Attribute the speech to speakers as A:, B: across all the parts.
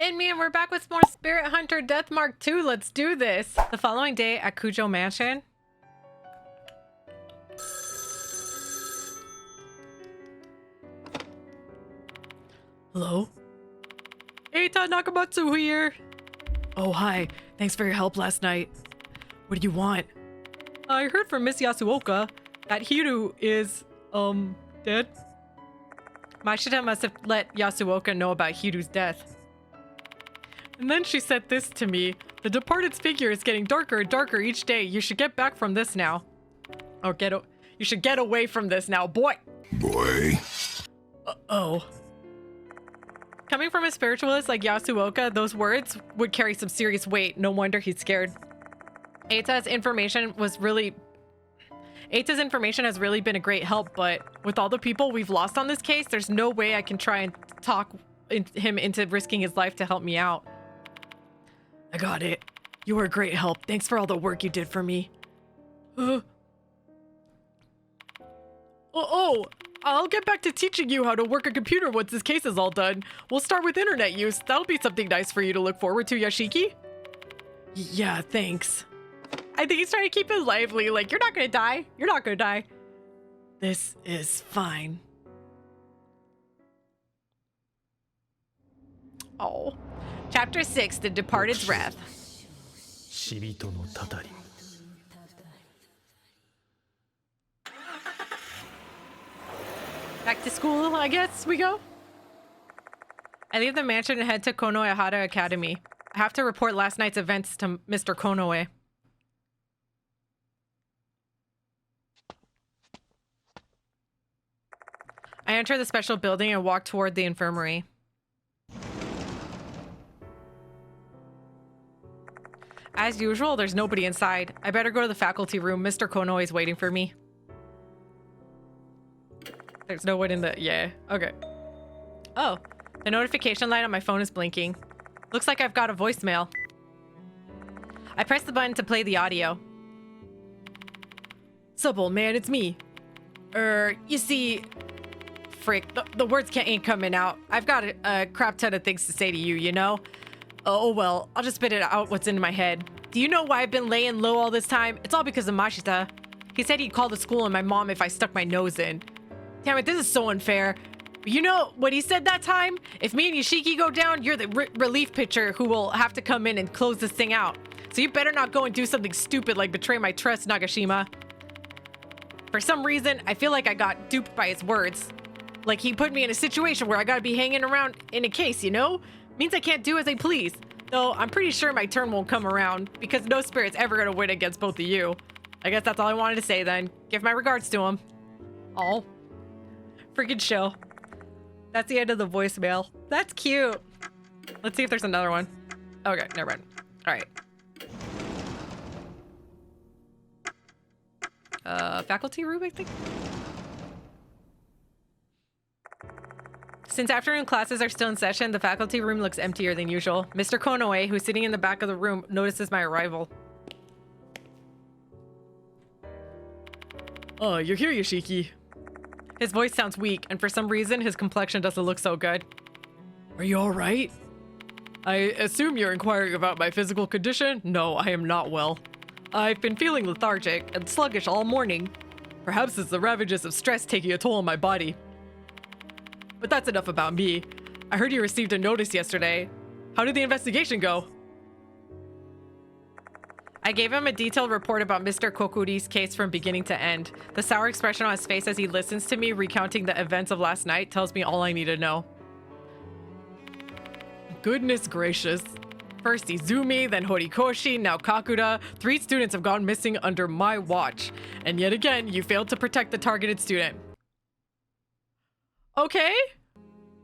A: And me, and we're back with more Spirit Hunter Death Mark 2. Let's do this. The following day at Kujo Mansion. Hello? Eita Nakamatsu here. Oh, hi. Thanks for your help last night. What do you want? I heard from Miss Yasuoka that Hiru is, dead. Mashita must have let Yasuoka know about Hiru's death. And then she said this to me. The departed's figure is getting darker and darker each day. You should get back from this now. Or you should get away from this now, boy.
B: Boy.
A: Uh-oh. Coming from a spiritualist like Yasuoka, those words would carry some serious weight. No wonder he's scared. Eita's information has really been a great help, but with all the people we've lost on this case, there's no way I can try and talk him into risking his life to help me out. I got it. You were a great help. Thanks for all the work you did for me. I'll get back to teaching you how to work a computer once this case is all done. We'll start with internet use. That'll be something nice for you to look forward to, Yashiki. Yeah, thanks. I think he's trying to keep it lively, like, you're not gonna die. You're not gonna die. This is fine. Oh. Chapter 6, The Departed's Wrath. Back to school, I guess we go. I leave the mansion and head to Konoehara Academy. I have to report last night's events to Mr. Konoe. I enter the special building and walk toward the infirmary. As usual, there's nobody inside. I better go to the faculty room. Mr. Konoe is waiting for me. There's no one in the... Yeah, okay. Oh, the notification light on my phone is blinking. Looks like I've got a voicemail. I press the button to play the audio. Sup, old man, it's me. You see... Frick, the words ain't coming out. I've got a crap ton of things to say to you, you know? Oh well, I'll just spit it out what's in my head. Do you know why I've been laying low all this time? It's all because of Mashita. He said he'd call the school and my mom if I stuck my nose in. Damn it, this is so unfair. But you know what he said that time? If me and Yoshiki go down, you're the relief pitcher who will have to come in and close this thing out. So you better not go and do something stupid like betray my trust, Nagashima. For some reason, I feel like I got duped by his words. Like he put me in a situation where I gotta be hanging around in a case, you know? Means I can't do as I please. Though I'm pretty sure my turn won't come around because no spirit's ever gonna win against both of you. I guess that's all I wanted to say then. Give my regards to him. Oh. Freaking show. That's the end of the voicemail. That's cute. Let's see if there's another one. Okay, never mind. Alright. Faculty room, I think? Since afternoon classes are still in session, the faculty room looks emptier than usual. Mr. Konoe, who's sitting in the back of the room, notices my arrival. Oh, you're here, Yoshiki. His voice sounds weak, and for some reason, his complexion doesn't look so good. Are you alright? I assume you're inquiring about my physical condition? No, I am not well. I've been feeling lethargic and sluggish all morning. Perhaps it's the ravages of stress taking a toll on my body. But that's enough about me. I heard you received a notice yesterday. How did the investigation go? I gave him a detailed report about Mr. Kokuri's case from beginning to end. The sour expression on his face as he listens to me recounting the events of last night tells me all I need to know. Goodness gracious. First Izumi, then Horikoshi, now Kakura. 3 students have gone missing under my watch. And yet again, you failed to protect the targeted student. Okay.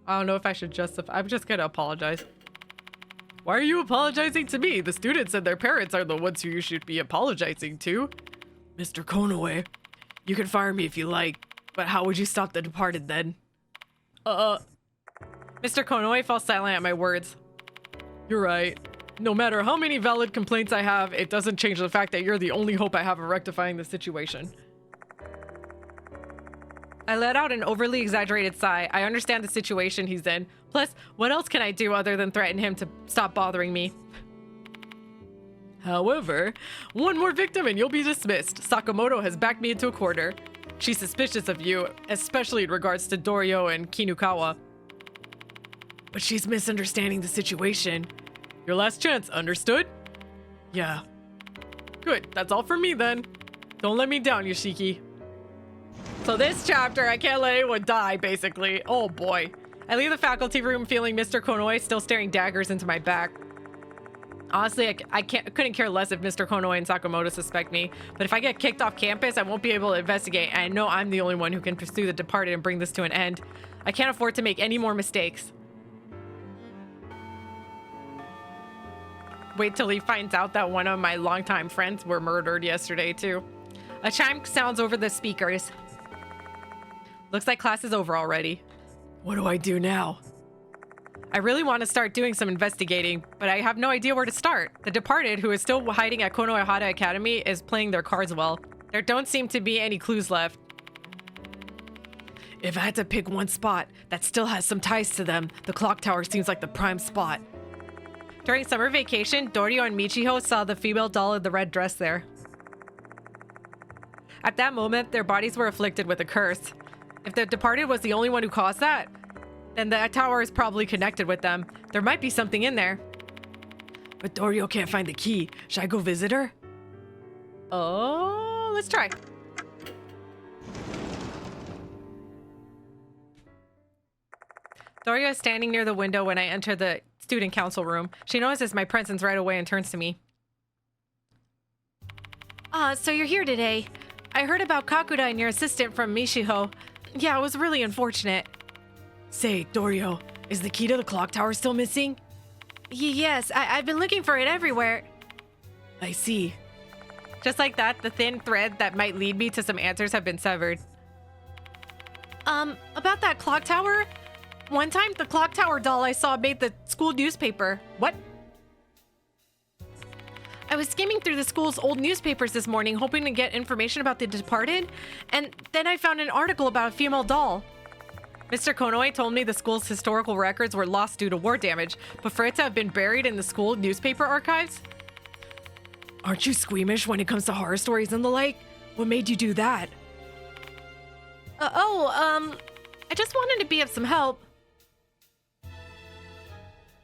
A: I don't know if I should justify. I'm just gonna apologize. Why are you apologizing to me? The students and their parents are the ones who you should be apologizing to. Mr. Konoe, you can fire me if you like, but how would you stop the departed then? Mr. Konoe falls silent at my words. You're right. No matter how many valid complaints I have, it doesn't change the fact that you're the only hope I have of rectifying the situation. I let out an overly exaggerated sigh. I understand the situation he's in. Plus, what else can I do other than threaten him to stop bothering me? However, one more victim and you'll be dismissed. Sakamoto has backed me into a corner. She's suspicious of you, especially in regards to Dorio and Kinukawa. But she's misunderstanding the situation. Your last chance, understood? Yeah. Good, that's all for me then. Don't let me down, Yoshiki. So this chapter, I can't let anyone die, basically. Oh boy. I leave the faculty room feeling Mr. Konoe still staring daggers into my back. Honestly, I couldn't care less if Mr. Konoe and Sakamoto suspect me, but if I get kicked off campus, I won't be able to investigate, and I know I'm the only one who can pursue the departed and bring this to an end. I can't afford to make any more mistakes. Wait till he finds out that one of my longtime friends were murdered yesterday, too. A chime sounds over the speakers. Looks like class is over already. What do I do now? I really want to start doing some investigating, but I have no idea where to start. The departed, who is still hiding at Konohara Academy, is playing their cards well. There don't seem to be any clues left. If I had to pick one spot that still has some ties to them, the clock tower seems like the prime spot. During summer vacation, Dorio and Michiho saw the female doll in the red dress there. At that moment, their bodies were afflicted with a curse. If the departed was the only one who caused that, then the tower is probably connected with them. There might be something in there. But Dorio can't find the key. Should I go visit her? Oh, let's try. Dorio is standing near the window when I enter the student council room. She notices my presence right away and turns to me. So you're here today. I heard about Kakuda and your assistant from Michiho. Yeah, it was really unfortunate. Say, Dorio, is the key to the clock tower still missing? Yes, I've been looking for it everywhere. I see. Just like that, the thin thread that might lead me to some answers have been severed. About that clock tower? One time, the clock tower doll I saw made the school newspaper. What? I was skimming through the school's old newspapers this morning, hoping to get information about the departed, and then I found an article about a female doll. Mr. Konoe told me the school's historical records were lost due to war damage, but for it to have been buried in the school newspaper archives? Aren't you squeamish when it comes to horror stories and the like? What made you do that? I just wanted to be of some help.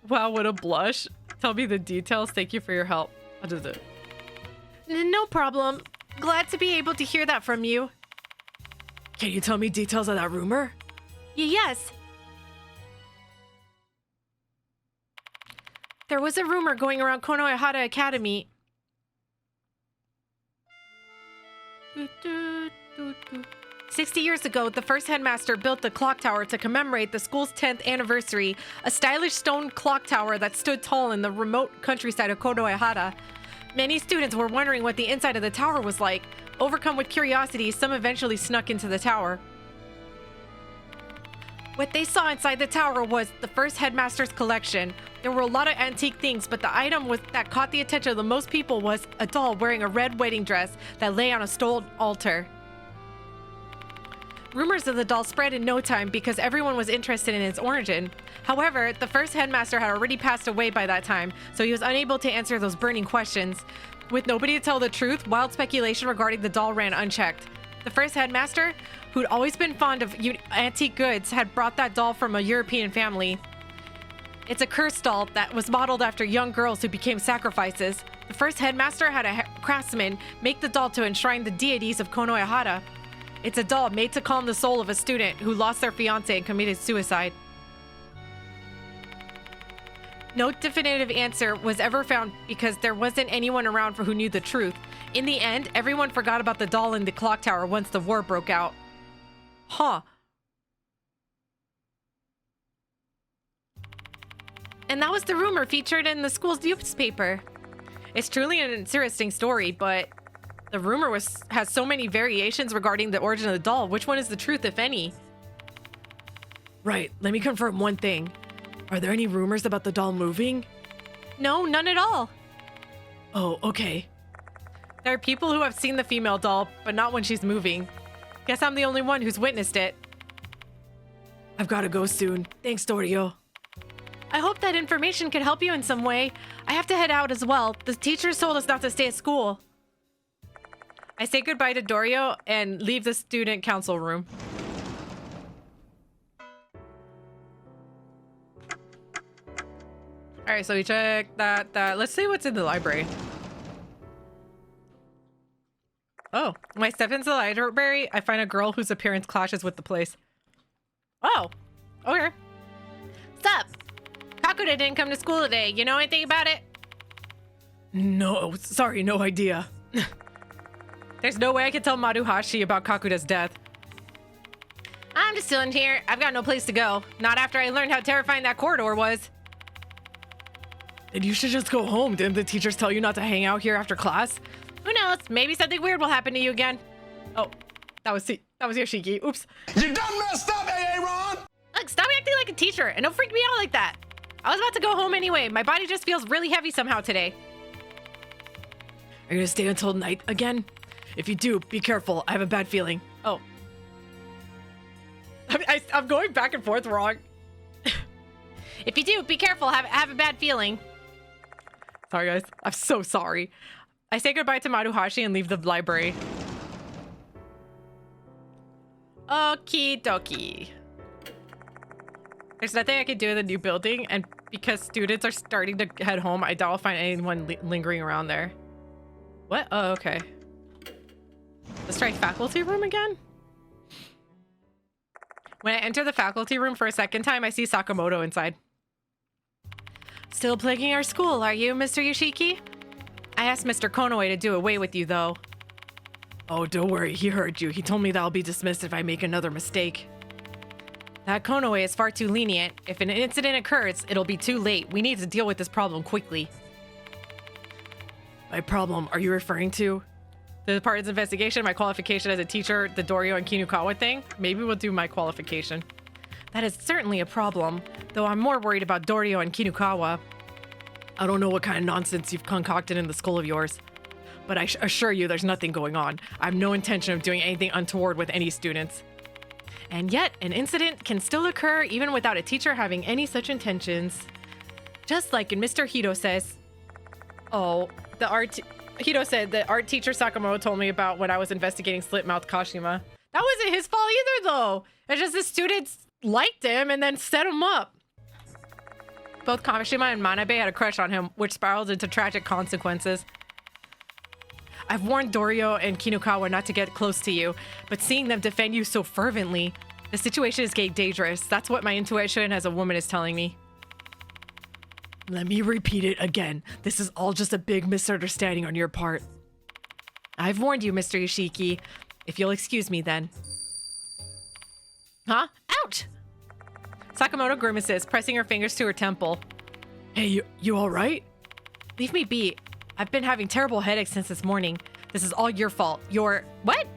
A: Wow, what a blush. Tell me the details. Thank you for your help. I'll do it. No problem. Glad to be able to hear that from you. Can you tell me details of that rumor? Yes. There was a rumor going around Konohara Academy. 60 years ago, the first headmaster built the clock tower to commemorate the school's 10th anniversary, a stylish stone clock tower that stood tall in the remote countryside of Konohara. Many students were wondering what the inside of the tower was like. Overcome with curiosity, some eventually snuck into the tower. What they saw inside the tower was the first headmaster's collection. There were a lot of antique things, but the item that caught the attention of the most people was a doll wearing a red wedding dress that lay on a stone altar. Rumors of the doll spread in no time because everyone was interested in its origin. However, the first headmaster had already passed away by that time, so he was unable to answer those burning questions. With nobody to tell the truth, wild speculation regarding the doll ran unchecked. The first headmaster, who'd always been fond of antique goods, had brought that doll from a European family. It's a cursed doll that was modeled after young girls who became sacrifices. The first headmaster had a craftsman make the doll to enshrine the deities of Konohara. It's a doll made to calm the soul of a student who lost their fiancé and committed suicide. No definitive answer was ever found because there wasn't anyone around for who knew the truth. In the end, everyone forgot about the doll in the clock tower once the war broke out. Huh. And that was the rumor featured in the school's newspaper. It's truly an interesting story, but the rumor has so many variations regarding the origin of the doll. Which one is the truth, if any? Right, let me confirm one thing. Are there any rumors about the doll moving? No, none at all. Oh, okay. There are people who have seen the female doll, but not when she's moving. Guess I'm the only one who's witnessed it. I've gotta go soon. Thanks, Dorio. I hope that information could help you in some way. I have to head out as well. The teachers told us not to stay at school. I say goodbye to Dorio and leave the student council room. All right, so we check that. Let's see what's in the library. Oh, when I step into the library, I find a girl whose appearance clashes with the place. Oh, okay. Sup? Kakuta didn't come to school today. You know anything about it? No, sorry, no idea. There's no way I can tell Maruhashi about Kakuta's death. I'm just chilling here. I've got no place to go. Not after I learned how terrifying that corridor was. Then you should just go home. Didn't the teachers tell you not to hang out here after class? Who knows? Maybe something weird will happen to you again. Oh, that was Yoshiki. Oops.
B: You done messed up, Aaron!
A: Look, stop acting like a teacher and don't freak me out like that. I was about to go home anyway. My body just feels really heavy somehow today. Are you gonna stay until night again? If you do, be careful. I have a bad feeling. Oh. I'm going back and forth wrong. If you do, be careful. Have a bad feeling. Sorry, guys. I'm so sorry. I say goodbye to Maruhashi and leave the library. Okie dokie. There's nothing I can do in the new building, and because students are starting to head home, I doubt I'll find anyone lingering around there. What? Oh, okay. Let's try faculty room again. When I enter the faculty room for a second time, I see Sakamoto inside. Still plaguing our school, are you, Mr. Yoshiki? I asked Mr. Konoe to do away with you, though. Oh, don't worry. He heard you. He told me that I'll be dismissed if I make another mistake. That Konoe is far too lenient. If an incident occurs, it'll be too late. We need to deal with this problem quickly. My problem, are you referring to? The department's investigation, my qualification as a teacher, the Dorio and Kinukawa thing? Maybe we'll do my qualification. That is certainly a problem, though I'm more worried about Dorio and Kinukawa. I don't know what kind of nonsense you've concocted in the school of yours, but I assure you there's nothing going on. I have no intention of doing anything untoward with any students. And yet, an incident can still occur even without a teacher having any such intentions. Just like in Mr. Hito says. Oh, Hito said the art teacher Sakamoto told me about when I was investigating Slitmouth Kashima. That wasn't his fault either, though. It's just the students liked him and then set him up. Both Kashima and Manabe had a crush on him, which spiraled into tragic consequences. I've warned Dorio and Kinukawa not to get close to you, but seeing them defend you so fervently, the situation is getting dangerous. That's what my intuition as a woman is telling me. Let me repeat it again. This is all just a big misunderstanding on your part. I've warned you, Mr. Yoshiki. If you'll excuse me, then. Huh? Ouch! Sakamoto grimaces, pressing her fingers to her temple. Hey, you all right? Leave me be. I've been having terrible headaches since this morning. This is all your fault. What?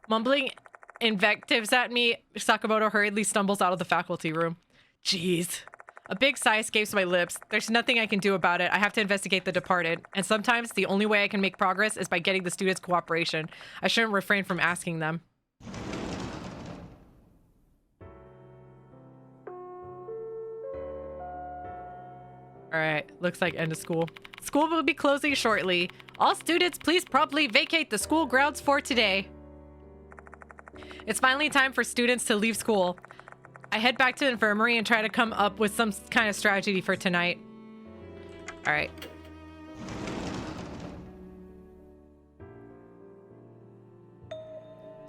A: Mumbling invectives at me, Sakamoto hurriedly stumbles out of the faculty room. Jeez. A big sigh escapes my lips. There's nothing I can do about it. I have to investigate the departed. And sometimes the only way I can make progress is by getting the students' cooperation. I shouldn't refrain from asking them. Alright, looks like end of school. School will be closing shortly. All students, please promptly vacate the school grounds for today. It's finally time for students to leave school. I head back to the infirmary and try to come up with some kind of strategy for tonight. Alright.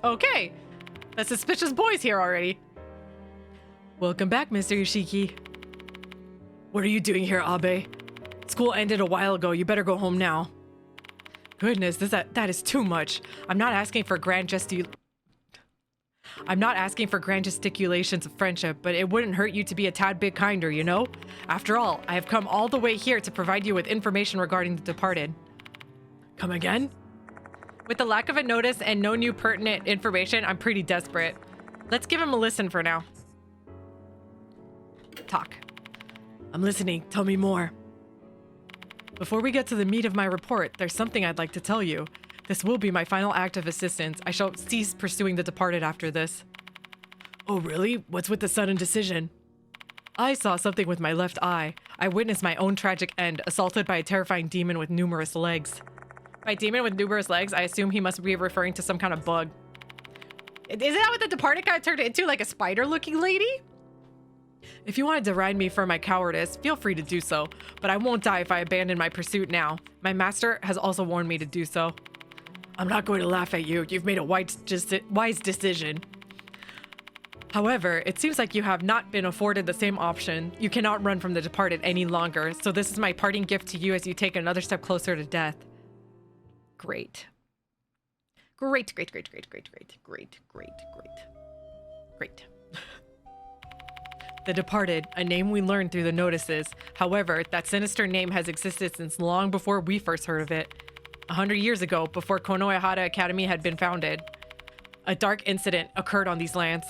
A: Okay. The suspicious boy's here already. Welcome back, Mr. Yoshiki. What are you doing here, Abe? School ended a while ago. You better go home now. Goodness, that is too much. I'm not asking for grand gesticulations of friendship, but it wouldn't hurt you to be a tad bit kinder, you know? After all, I have come all the way here to provide you with information regarding the departed. Come again? With the lack of a notice and no new pertinent information, I'm pretty desperate. Let's give him a listen for now. Talk. I'm listening. Tell me more. Before we get to the meat of my report, there's something I'd like to tell you. This will be my final act of assistance. I shall cease pursuing the departed after this. Oh, really? What's with the sudden decision? I saw something with my left eye. I witnessed my own tragic end, assaulted by a terrifying demon with numerous legs. By demon with numerous legs, I assume he must be referring to some kind of bug. Isn't that what the departed guy turned into, like a spider-looking lady? If you want to deride me for my cowardice, feel free to do so, but I won't die if I abandon my pursuit now. My master has also warned me to do so. I'm not going to laugh at you. You've made a wise decision. However, it seems like you have not been afforded the same option. You cannot run from the departed any longer, so this is my parting gift to you as you take another step closer to death. Great. Great. The departed, a name we learned through the notices. However, that sinister name has existed since long before we first heard of it. 100 years ago, before Konohara Academy had been founded, a dark incident occurred on these lands.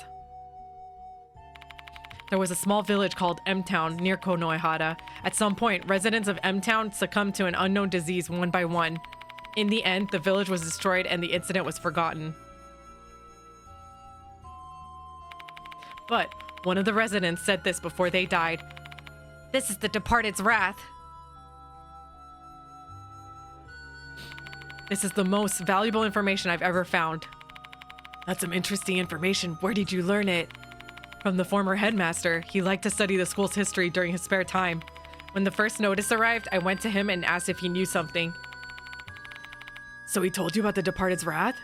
A: There was a small village called M-Town near Konohara. At some point, residents of M-Town succumbed to an unknown disease one by one. In the end, the village was destroyed and the incident was forgotten. But one of the residents said this before they died. This is the departed's wrath. This is the most valuable information I've ever found. That's some interesting information. Where did you learn it? From the former headmaster. He liked to study the school's history during his spare time. When the first notice arrived, I went to him and asked if he knew something. So he told you about the departed's wrath?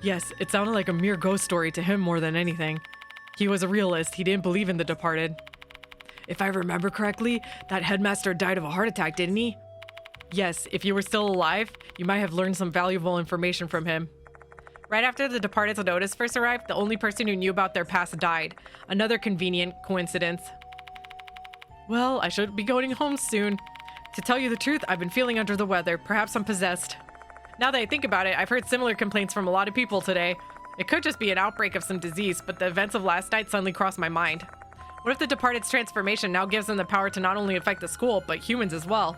A: Yes, it sounded like a mere ghost story to him more than anything. He was a realist. He didn't believe in the departed. If I remember correctly, that headmaster died of a heart attack, didn't he? Yes, if you were still alive, you might have learned some valuable information from him. Right after the departed's notice first arrived, the only person who knew about their past died. Another convenient coincidence. Well, I should be going home soon. To tell you the truth, I've been feeling under the weather. Perhaps I'm possessed. Now that I think about it, I've heard similar complaints from a lot of people today. It could just be an outbreak of some disease, but the events of last night suddenly crossed my mind. What if the departed's transformation now gives them the power to not only affect the school, but humans as well?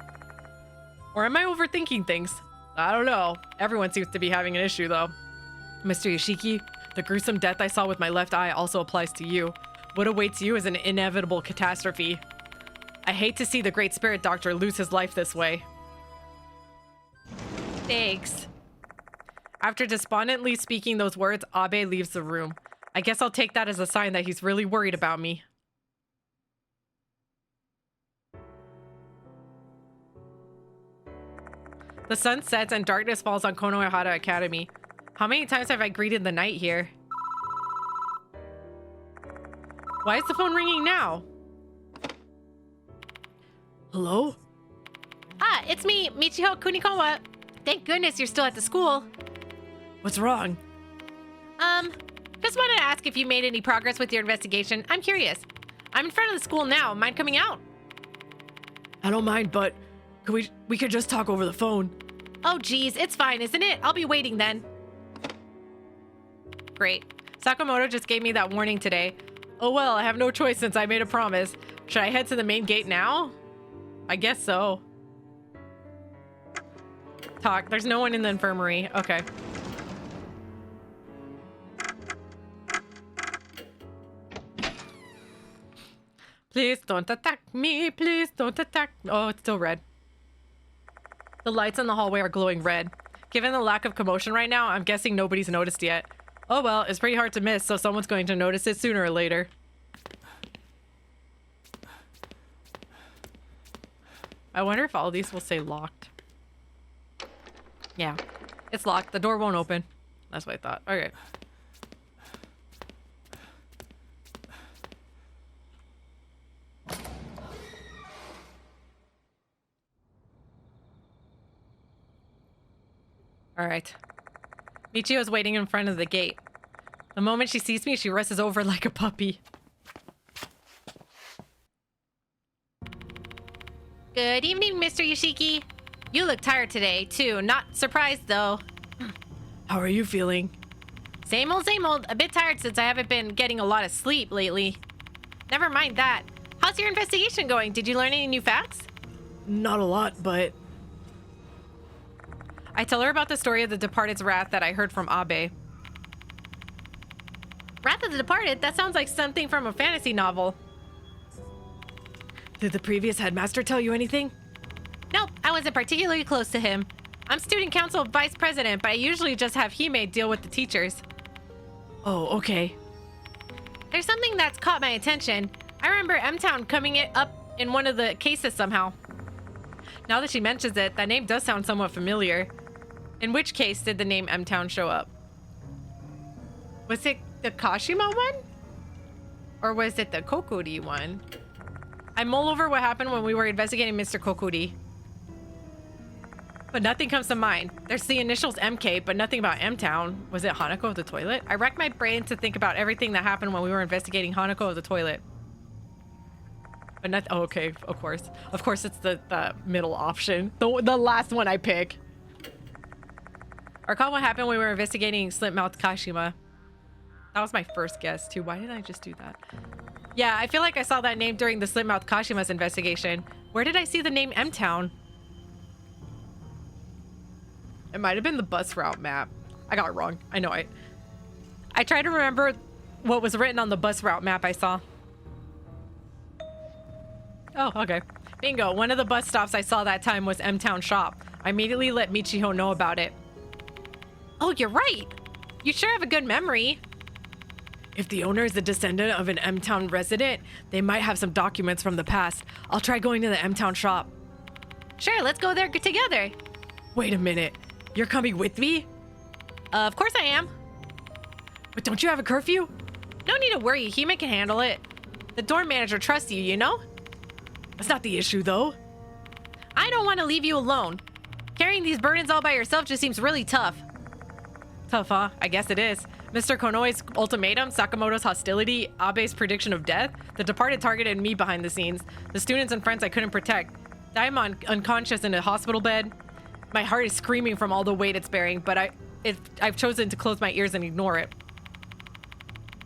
A: Or am I overthinking things? I don't know. Everyone seems to be having an issue, though. Mr. Yoshiki, the gruesome death I saw with my left eye also applies to you. What awaits you is an inevitable catastrophe. I hate to see the great spirit doctor lose his life this way. Thanks. After despondently speaking those words, Abe leaves the room. I guess I'll take that as a sign that he's really worried about me. The sun sets and darkness falls on Konohara Academy. How many times have I greeted the night here? Why is the phone ringing now? Hello?
C: Ah, it's me, Michiho Kunikawa. Thank goodness you're still at the school.
A: What's wrong?
C: Just wanted to ask if you made any progress with your investigation. I'm curious. I'm in front of the school now. Mind coming out?
A: I don't mind, but we could just talk over the phone.
C: Oh, geez, it's fine, isn't it? I'll be waiting then.
A: Great. Sakamoto just gave me that warning today. Oh well, I have no choice since I made a promise. Should I head to the main gate now? I guess so. Talk. There's no one in the infirmary. Okay. Please don't attack me. Please don't attack. Oh, it's still red. The lights in the hallway are glowing red. Given the lack of commotion right now, I'm guessing nobody's noticed yet. Oh well, it's pretty hard to miss, so someone's going to notice it sooner or later. I wonder if all these will say locked. Yeah, it's locked. The door won't open. That's what I thought. Okay. All right. Michio's waiting in front of the gate. The moment she sees me, she rushes over like a puppy.
C: Good evening, Mr. Yoshiki. You look tired today, too. Not surprised, though.
A: How are you feeling?
C: Same old, same old. A bit tired since I haven't been getting a lot of sleep lately. Never mind that. How's your investigation going? Did you learn any new facts?
A: Not a lot, but... I tell her about the story of the departed's wrath that I heard from Abe.
C: Wrath of the Departed? That sounds like something from a fantasy novel.
A: Did the previous headmaster tell you anything?
C: Nope, I wasn't particularly close to him. I'm student council vice president, but I usually just have Hime deal with the teachers.
A: Oh, okay.
C: There's something that's caught my attention. I remember M-Town coming up in one of the cases somehow.
A: Now that she mentions it, that name does sound somewhat familiar. In which case did the name M-Town show up? Was it the Kashima one? Or was it the Kokuri one? I mull over what happened when we were investigating Mr. Kokuri. But nothing comes to mind. There's the initials MK, but nothing about M-Town. Was it Hanako of the toilet? I racked my brain to think about everything that happened when we were investigating Hanako of the toilet. But not, oh, okay, of course. Of course it's the middle option. The last one I pick. I recall what happened when we were investigating Slipmouth Kashima. That was my first guess too. Why did I just do that? Yeah, I feel like I saw that name during the Slipmouth Kashima's investigation. Where did I see the name M-Town? It might have been the bus route map. I got it wrong. I know. I try to remember what was written on the bus route map I saw. Oh, okay. Bingo. One of the bus stops I saw that time was M-Town Shop. I immediately let Michiho know about it.
C: Oh, you're right. You sure have a good memory.
A: If the owner is a descendant of an M-Town resident, they might have some documents from the past. I'll try going to the M-Town shop.
C: Sure, let's go there together.
A: Wait a minute. You're coming with me?
C: Of course I am.
A: But don't you have a curfew?
C: No need to worry. Hime can handle it. The dorm manager trusts you, you know?
A: That's not the issue, though.
C: I don't want to leave you alone. Carrying these burdens all by yourself just seems really tough.
A: Tough, huh? I guess it is. Mr. Konoe's ultimatum, Sakamoto's hostility, Abe's prediction of death. The departed targeted me behind the scenes. The students and friends I couldn't protect. I'm unconscious in a hospital bed. My heart is screaming from all the weight it's bearing, but I've chosen to close my ears and ignore it.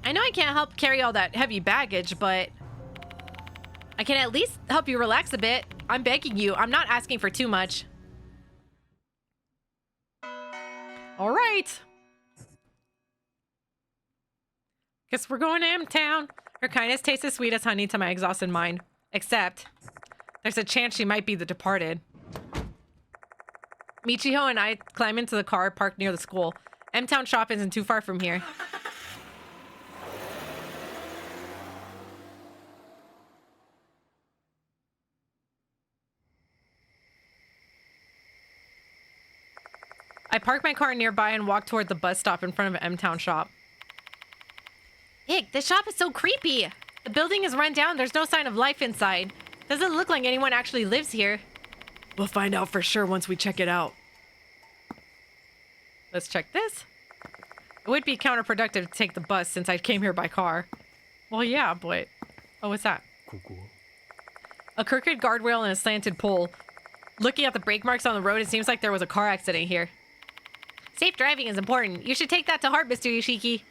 C: I know I can't help carry all that heavy baggage, but I can at least help you relax a bit. I'm begging you. I'm not asking for too much.
A: All right. Guess we're going to M-Town. Her kindness tastes as sweet as honey to my exhausted mind. Except, there's a chance she might be the departed. Michiho and I climb into the car parked near the school. M-Town shop isn't too far from here. I park my car nearby and walk toward the bus stop in front of an M-Town shop.
C: Ick, this shop is so creepy. The building is run down. There's no sign of life inside. Doesn't look like anyone actually lives here.
A: We'll find out for sure once we check it out. Let's check this. It would be counterproductive to take the bus since I came here by car. Well, yeah, but... Oh, what's that? A crooked guardrail and a slanted pole. Looking at the brake marks on the road, it seems like there was a car accident here.
C: Safe driving is important. You should take that to heart, Mr. Yoshiki.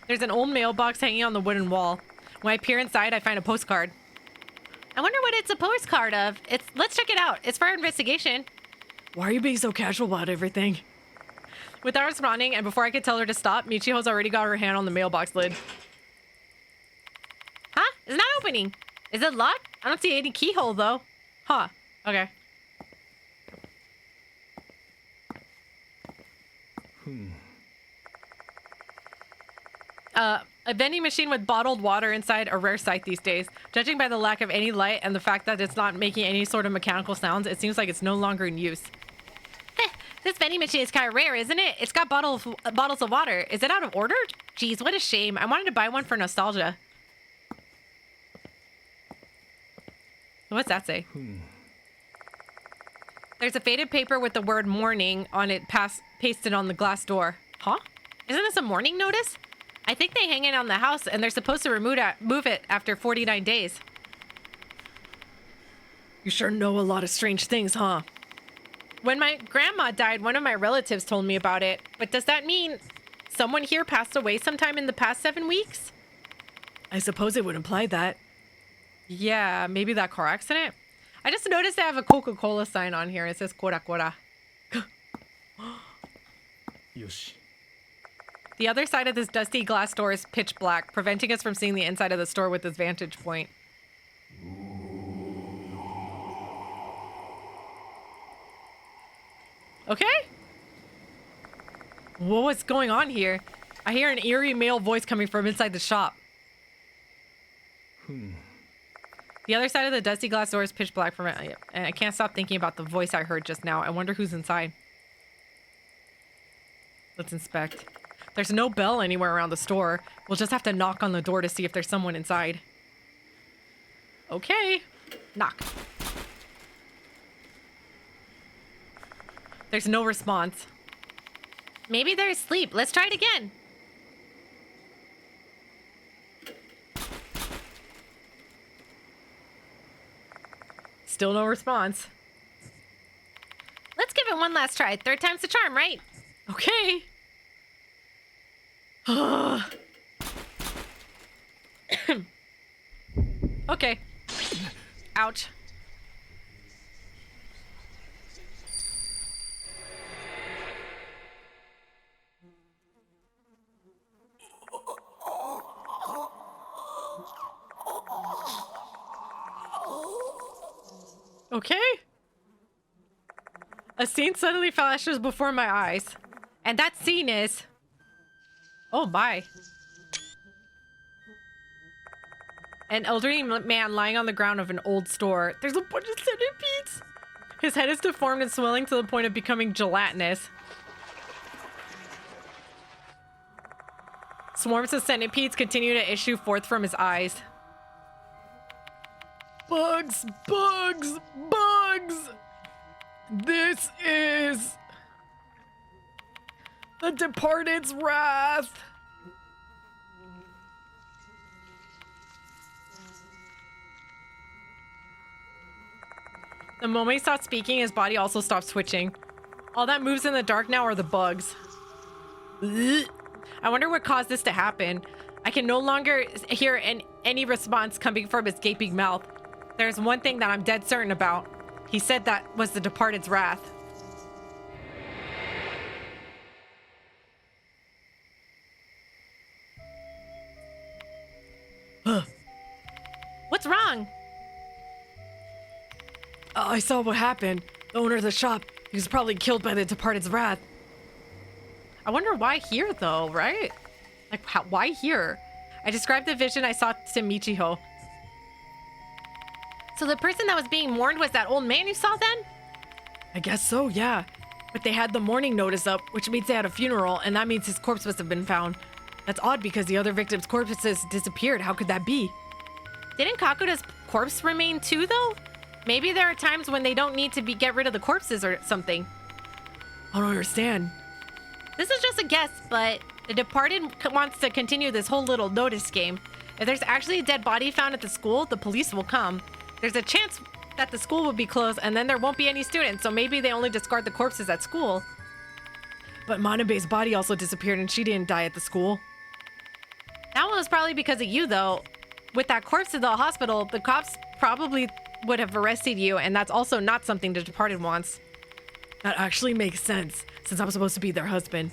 A: There's an old mailbox hanging on the wooden wall. When I peer inside, I find a postcard.
C: I wonder what it's a postcard of. Let's check it out. It's for our investigation.
A: Why are you being so casual about everything? Without responding, and before I could tell her to stop, Michiho's already got her hand on the mailbox lid.
C: Huh? It's not opening. Is it locked? I don't see any keyhole, though.
A: Huh. Okay. A vending machine with bottled water inside, a rare sight these days. Judging by the lack of any light and the fact that it's not making any sort of mechanical sounds, it seems like it's no longer in use.
C: This vending machine is kind of rare, isn't it? It's got bottles of water. Is it out of order? Jeez, what a shame. I wanted to buy one for nostalgia. What's that say? There's a faded paper with the word morning on it pasted on the glass door. Huh? Isn't this a morning notice? I think they hang it on the house and they're supposed to move it after 49 days.
A: You sure know a lot of strange things, huh?
C: When my grandma died, one of my relatives told me about it. But does that mean someone here passed away sometime in the past 7 weeks?
A: I suppose it would imply that. Yeah, maybe that car accident?
C: I just noticed they have a Coca-Cola sign on here. It says Cora Cora.
D: Yoshi.
C: The other side of this dusty glass door is pitch black, preventing us from seeing the inside of the store with this vantage point. Okay. What's going on here? I hear an eerie male voice coming from inside the shop. The other side of the dusty glass door is pitch black from it, and I can't stop thinking about the voice I heard just now. I wonder who's inside. Let's inspect. There's no bell anywhere around the store. We'll just have to knock on the door to see if there's someone inside. Okay. Knock. There's no response. Maybe they're asleep. Let's try it again. Still no response. Let's give it one last try. Third time's the charm, right? Okay. Okay. Ouch. Okay. A scene suddenly flashes before my eyes. And that scene is... Oh my. An elderly man lying on the ground of an old store. There's a bunch of centipedes. His head is deformed and swelling to the point of becoming gelatinous. Swarms of centipedes continue to issue forth from his eyes. Bugs, bugs, bugs! This is... the Departed's wrath! The moment he stops speaking, his body also stops twitching. All that moves in the dark now are the bugs. Ugh. I wonder what caused this to happen. I can no longer hear any response coming from his gaping mouth. There's one thing that I'm dead certain about. He said that was the Departed's wrath. What's wrong? I saw what happened. The owner of the shop, he was probably killed by the Departed's wrath. I wonder why here, though, right? Like, why here? I described the vision I saw to Michiho. So the person that was being mourned was that old man you saw then? I guess so, yeah. But they had the mourning notice up, which means they had a funeral, and that means his corpse must have been found. That's odd because the other victims' corpses disappeared. How could that be? Didn't Kakuta's corpse remain too, though? Maybe there are times when they don't need to get rid of the corpses or something. I don't understand. This is just a guess, but the Departed wants to continue this whole little notice game. If there's actually a dead body found at the school, the police will come. There's a chance that the school will be closed and then there won't be any students, so maybe they only discard the corpses at school. But Manabe's body also disappeared and she didn't die at the school. That one was probably because of you, though. With that corpse in the hospital, the cops probably would have arrested you, and that's also not something the Departed wants. That actually makes sense, since I'm supposed to be their husband.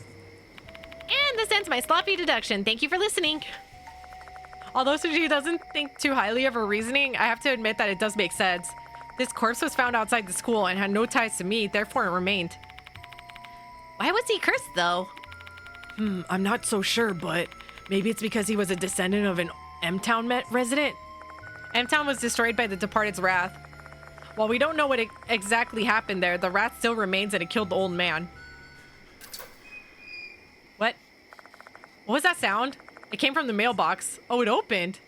C: And this ends my sloppy deduction. Thank you for listening. Although Suji doesn't think too highly of her reasoning, I have to admit that it does make sense. This corpse was found outside the school and had no ties to me, therefore it remained. Why was he cursed, though? I'm not so sure, but maybe it's because he was a descendant of an M-Town resident? M-Town was destroyed by the Departed's wrath. While we don't know what exactly happened there, the wrath still remains and it killed the old man. What? What was that sound? It came from the mailbox. Oh, it opened.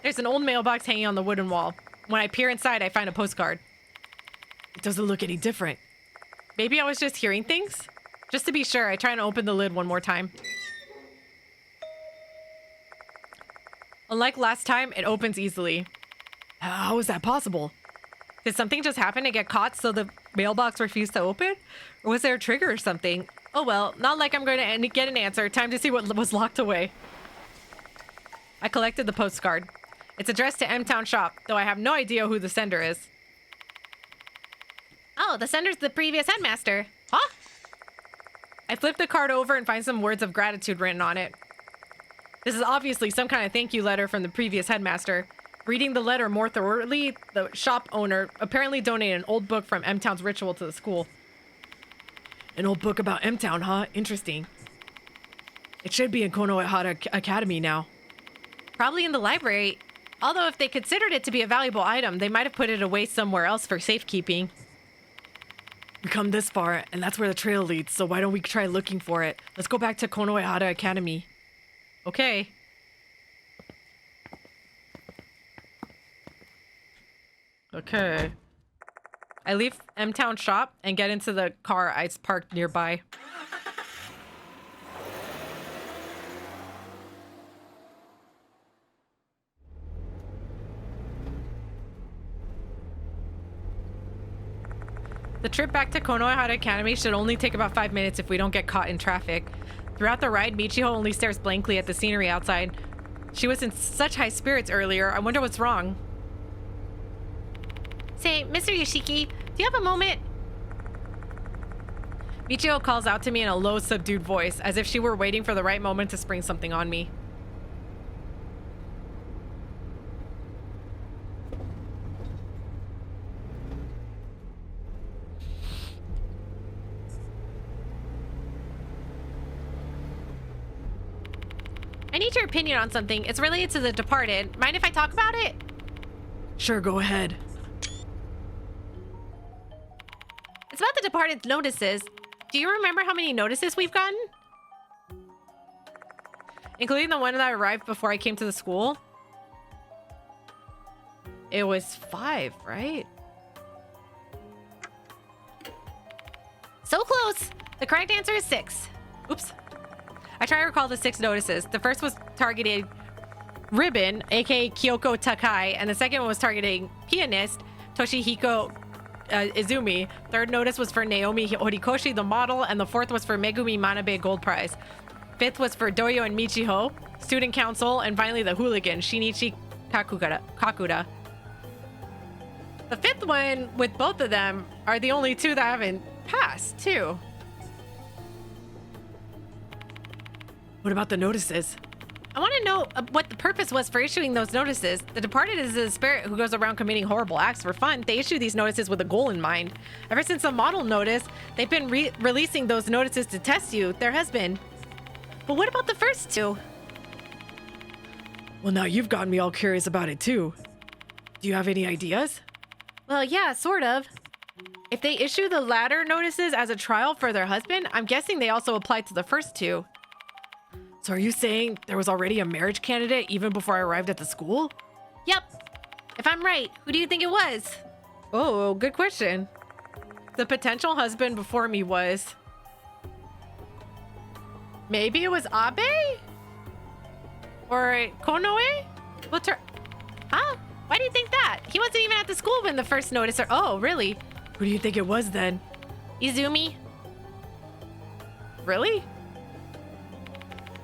C: There's an old mailbox hanging on the wooden wall. When I peer inside, I find a postcard. It doesn't look any different. Maybe I was just hearing things? Just to be sure, I try and open the lid one more time. Unlike last time, it opens easily. How is that possible? Did something just happen to get caught so the mailbox refused to open? Or was there a trigger or something? Oh well, not like I'm going to get an answer. Time to see what was locked away.
A: I collected the postcard. It's addressed to M-Town Shop, though I have no idea who the sender is.
C: Oh, the sender's the previous headmaster. Huh?
A: I flip the card over and find some words of gratitude written on it. This is obviously some kind of thank you letter from the previous headmaster. Reading the letter more thoroughly, the shop owner apparently donated an old book from M-Town's ritual to the school. An old book about M-Town, huh? Interesting. It should be in Konohara Academy now.
C: Probably in the library. Although if they considered it to be a valuable item, they might have put it away somewhere else for safekeeping.
A: We come this far, and that's where the trail leads, so why don't we try looking for it? Let's go back to Konohara Academy. Okay. Okay. I leave M-Town Shop and get into the car I parked nearby. The trip back to Konohara Academy should only take about 5 minutes if we don't get caught in traffic. Throughout the ride, Michiho only stares blankly at the scenery outside. She was in such high spirits earlier. I wonder what's wrong.
C: Say, Mr. Yoshiki, do you have a moment?
A: Michiho calls out to me in a low, subdued voice, as if she were waiting for the right moment to spring something on me.
C: I need your opinion on something. It's related to The Departed. Mind if I talk about it?
A: Sure, go ahead.
C: It's about The Departed's notices. Do you remember how many notices we've gotten?
A: Including the one that arrived before I came to the school? It was 5, right?
C: So close. The correct answer is 6.
A: Oops. I try to recall the 6 notices. The first was targeted Ribbon, aka Kyoko Takai, and the second one was targeting pianist Toshihiko Izumi. Third notice was for Naomi Horikoshi, the model, and the fourth was for Megumi Manabe Gold Prize. Fifth was for Doyo and Michiho, student council, and finally the hooligan, Shinichi Kakuda. The fifth one with both of them are the only 2 that haven't passed, too. What about the notices?
C: I want to know what the purpose was for issuing those notices. The Departed is a spirit who goes around committing horrible acts for fun. They issue these notices with a goal in mind. Ever since the model notice, they've been releasing those notices to test you. There has been. But what about the first 2?
A: Well, now you've gotten me all curious about it, too. Do you have any ideas?
C: Well, yeah, sort of. If they issue the latter notices as a trial for their husband, I'm guessing they also apply to the first 2.
A: So are you saying there was already a marriage candidate even before I arrived at the school?
C: Yep. If I'm right, who do you think it was?
A: Oh, good question. The potential husband before me was... Maybe it was Abe? Or Konoe?
C: Huh? Why do you think that? He wasn't even at the school when the first notice Oh, really?
A: Who do you think it was then?
C: Izumi.
A: Really?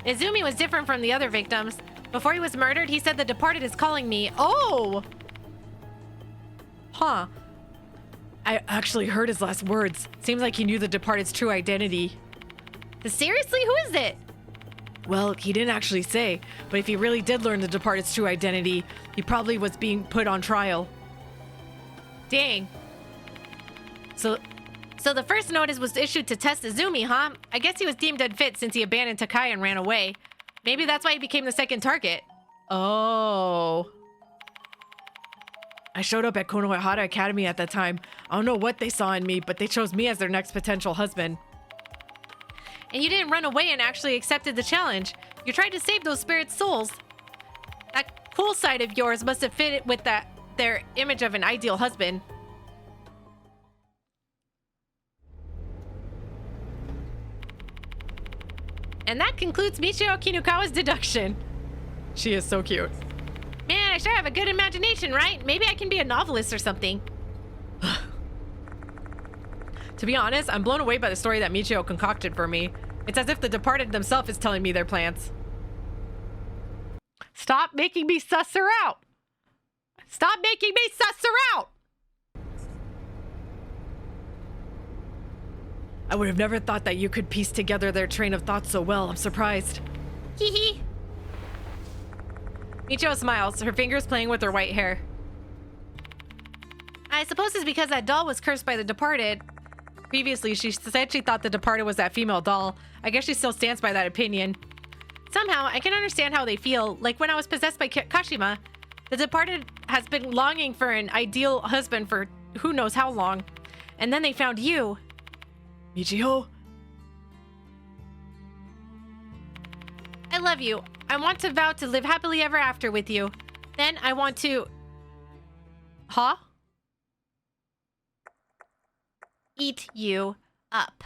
C: Izumi was different from the other victims. Before he was murdered, he said the Departed is calling me. Oh!
A: Huh. I actually heard his last words. Seems like he knew the Departed's true identity.
C: Seriously? Who is it?
A: Well, he didn't actually say, but if he really did learn the Departed's true identity, he probably was being put on trial.
C: Dang. So the first notice was issued to test Izumi, huh? I guess he was deemed unfit since he abandoned Takai and ran away. Maybe that's why he became the second target.
A: Oh. I showed up at Konohara Academy at that time. I don't know what they saw in me, but they chose me as their next potential husband.
C: And you didn't run away and actually accepted the challenge. You tried to save those spirits' souls. That cool side of yours must have fit with their image of an ideal husband. And that concludes Michio Kinukawa's deduction.
A: She is so cute.
C: Man, I sure have a good imagination, right? Maybe I can be a novelist or something.
A: To be honest, I'm blown away by the story that Michio concocted for me. It's as if the Departed themselves is telling me their plans.
C: Stop making me suss her out. Stop making me suss her out. I would have never thought that you could piece together their train of thought so well. I'm surprised.
A: Hee hee. Michio smiles, her fingers playing with her white hair. I suppose it's because that doll was cursed by the departed. Previously, she said she thought the departed was that female doll. I guess she still stands by that opinion. Somehow, I can understand how they feel. Like when I was possessed by Kashima, the departed has been longing for an ideal husband for who knows how long. And then they found you.
C: Michio?
A: I love you. I want to vow to live happily ever after with you. Then I want to... Huh? Eat you up.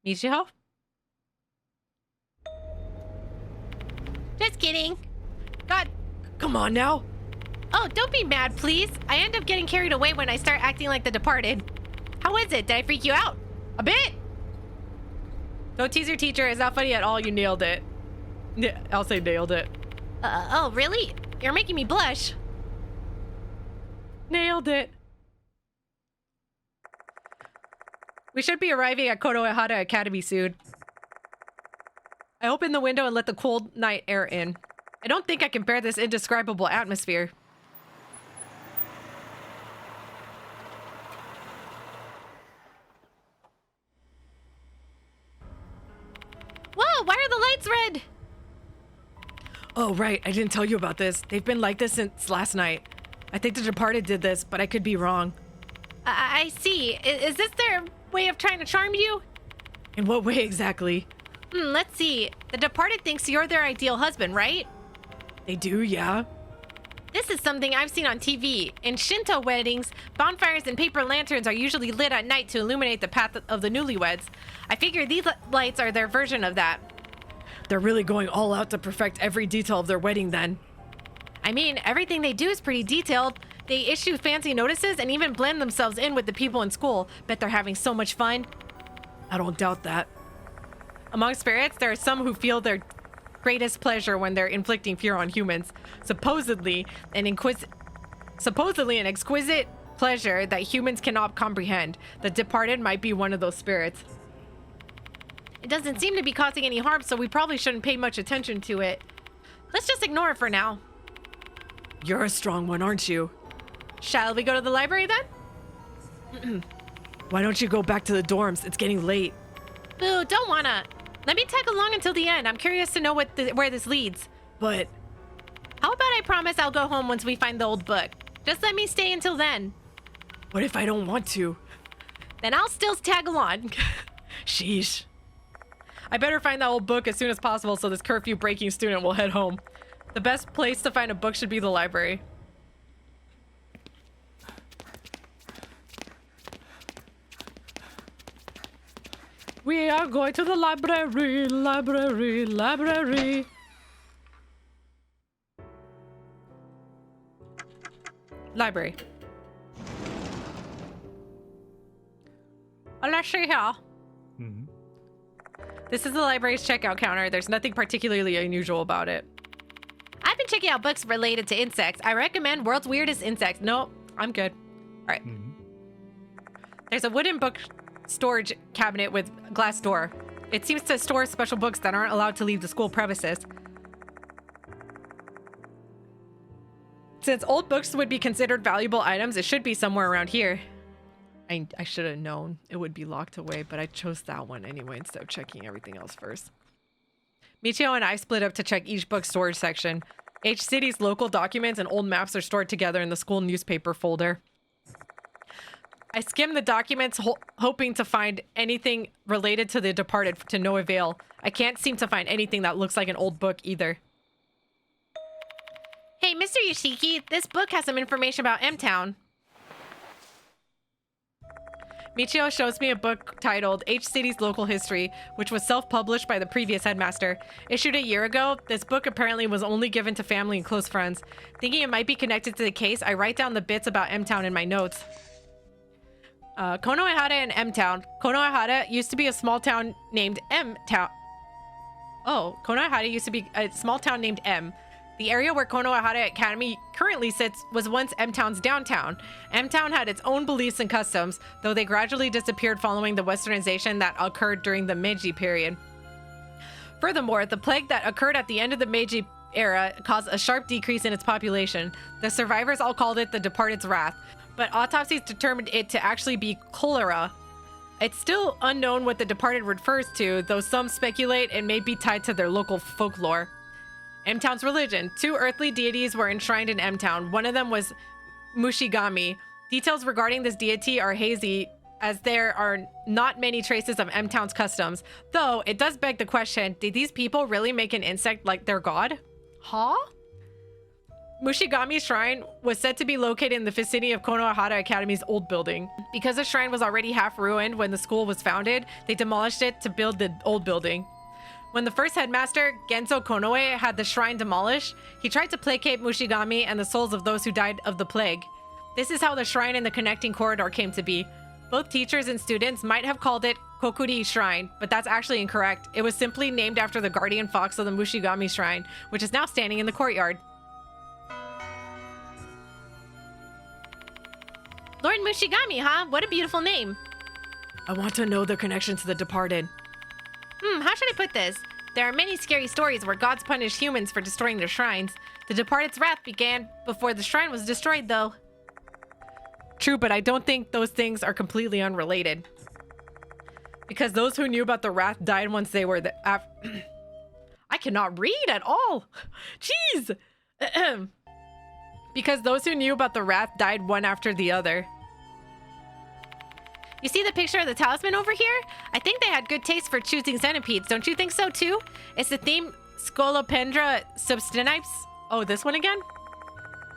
A: Michio? Just kidding. God.
C: Come on now.
A: Oh, don't be mad, please. I end up getting carried away when I start acting like the departed. How is it? Did I freak you out?
C: A bit.
A: Don't tease your teacher. It's not funny at all. You nailed it.
C: Yeah, I'll say nailed it.
A: Oh, really? You're making me blush.
C: Nailed it.
A: We should be arriving at Konohara Academy soon. I open the window and let the cold night air in. I don't think I can bear this indescribable atmosphere. Whoa, why are the lights red?
C: Oh, right. I didn't tell you about this. They've been like this since last night. I think the departed did this, but I could be wrong.
A: I see. Is this their way of trying to charm you?
C: In what way exactly?
A: Let's see. The departed thinks you're their ideal husband, right?
C: They do, yeah.
A: This is something I've seen on TV. In Shinto weddings, bonfires and paper lanterns are usually lit at night to illuminate the path of the newlyweds. I figure these lights are their version of that.
C: They're really going all out to perfect every detail of their wedding then.
A: I mean, everything they do is pretty detailed. They issue fancy notices and even blend themselves in with the people in school. Bet they're having so much fun.
C: I don't doubt that.
A: Among spirits, there are some who feel their greatest pleasure when they're inflicting fear on humans. Supposedly an exquisite pleasure that humans cannot comprehend. The departed might be one of those spirits. It doesn't seem to be causing any harm, so we probably shouldn't pay much attention to it. Let's just ignore it for now.
C: You're a strong one, aren't you?
A: Shall we go to the library then?
C: Why don't you go back to the dorms? It's getting late.
A: Boo, don't wanna. Let me tag along until the end. I'm curious to know where this leads.
C: But...
A: How about I promise I'll go home once we find the old book? Just let me stay until then.
C: What if I don't want to?
A: Then I'll still tag along.
C: Sheesh.
A: I better find that old book as soon as possible so this curfew-breaking student will head home. The best place to find a book should be the library.
C: We are going to the library, library, library.
A: Library. Oh, let's see here. This is the library's checkout counter. There's nothing particularly unusual about it. I've been checking out books related to insects. I recommend World's Weirdest Insects. No, I'm good. All right. There's a wooden book storage cabinet with glass door. It seems to store special books that aren't allowed to leave the school premises. Since old books would be considered valuable items, it should be somewhere around here. I should have known it would be locked away, but I chose that one anyway instead of checking everything else first. Michio and I split up to check each book storage section. Each city's local documents and old maps are stored together in the school newspaper folder. I skimmed the documents, hoping to find anything related to the departed to no avail. I can't seem to find anything that looks like an old book either. Hey, Mr. Yoshiki, this book has some information about M-Town. Michio shows me a book titled H City's Local History, which was self-published by the previous headmaster. Issued a year ago, this book apparently was only given to family and close friends. Thinking it might be connected to the case, I write down the bits about M-Town in my notes. Konohara and M-Town. Konohara used to be a small town named M-Town. Oh, Konohara used to be a small town named M. The area where Konohara Academy currently sits was once M-Town's downtown. M-Town had its own beliefs and customs, though they gradually disappeared following the westernization that occurred during the Meiji period. Furthermore, the plague that occurred at the end of the Meiji era caused a sharp decrease in its population. The survivors all called it the Departed's Wrath, but autopsies determined it to actually be cholera. It's still unknown what the Departed refers to, though some speculate it may be tied to their local folklore. M-Town's religion. 2 earthly deities were enshrined in M-Town. One of them was Mushigami. Details regarding this deity are hazy, as there are not many traces of M-Town's customs. Though, it does beg the question, did these people really make an insect like their god? Huh? Mushigami's shrine was said to be located in the vicinity of Konohara Academy's old building. Because the shrine was already half ruined when the school was founded, they demolished it to build the old building. When the first headmaster, Genzo Konoe, had the shrine demolished, he tried to placate Mushigami and the souls of those who died of the plague. This is how the shrine and the connecting corridor came to be. Both teachers and students might have called it Kokuri Shrine, but that's actually incorrect. It was simply named after the guardian fox of the Mushigami Shrine, which is now standing in the courtyard.
C: Lord Mushigami, huh? What a beautiful name.
A: I want to know the connection to the departed.
C: How should I put this? There are many scary stories where gods punish humans for destroying their shrines. The Departed's wrath began before the shrine was destroyed, though.
A: True, but I don't think those things are completely unrelated. Because those who knew about the wrath died once they were the... I cannot read at all. Jeez. Because those who knew about the wrath died one after the other.
C: You see the picture of the talisman over here? I think they had good taste for choosing centipedes. Don't you think so too? It's the theme Scolopendra substinipes.
A: Oh, this one again?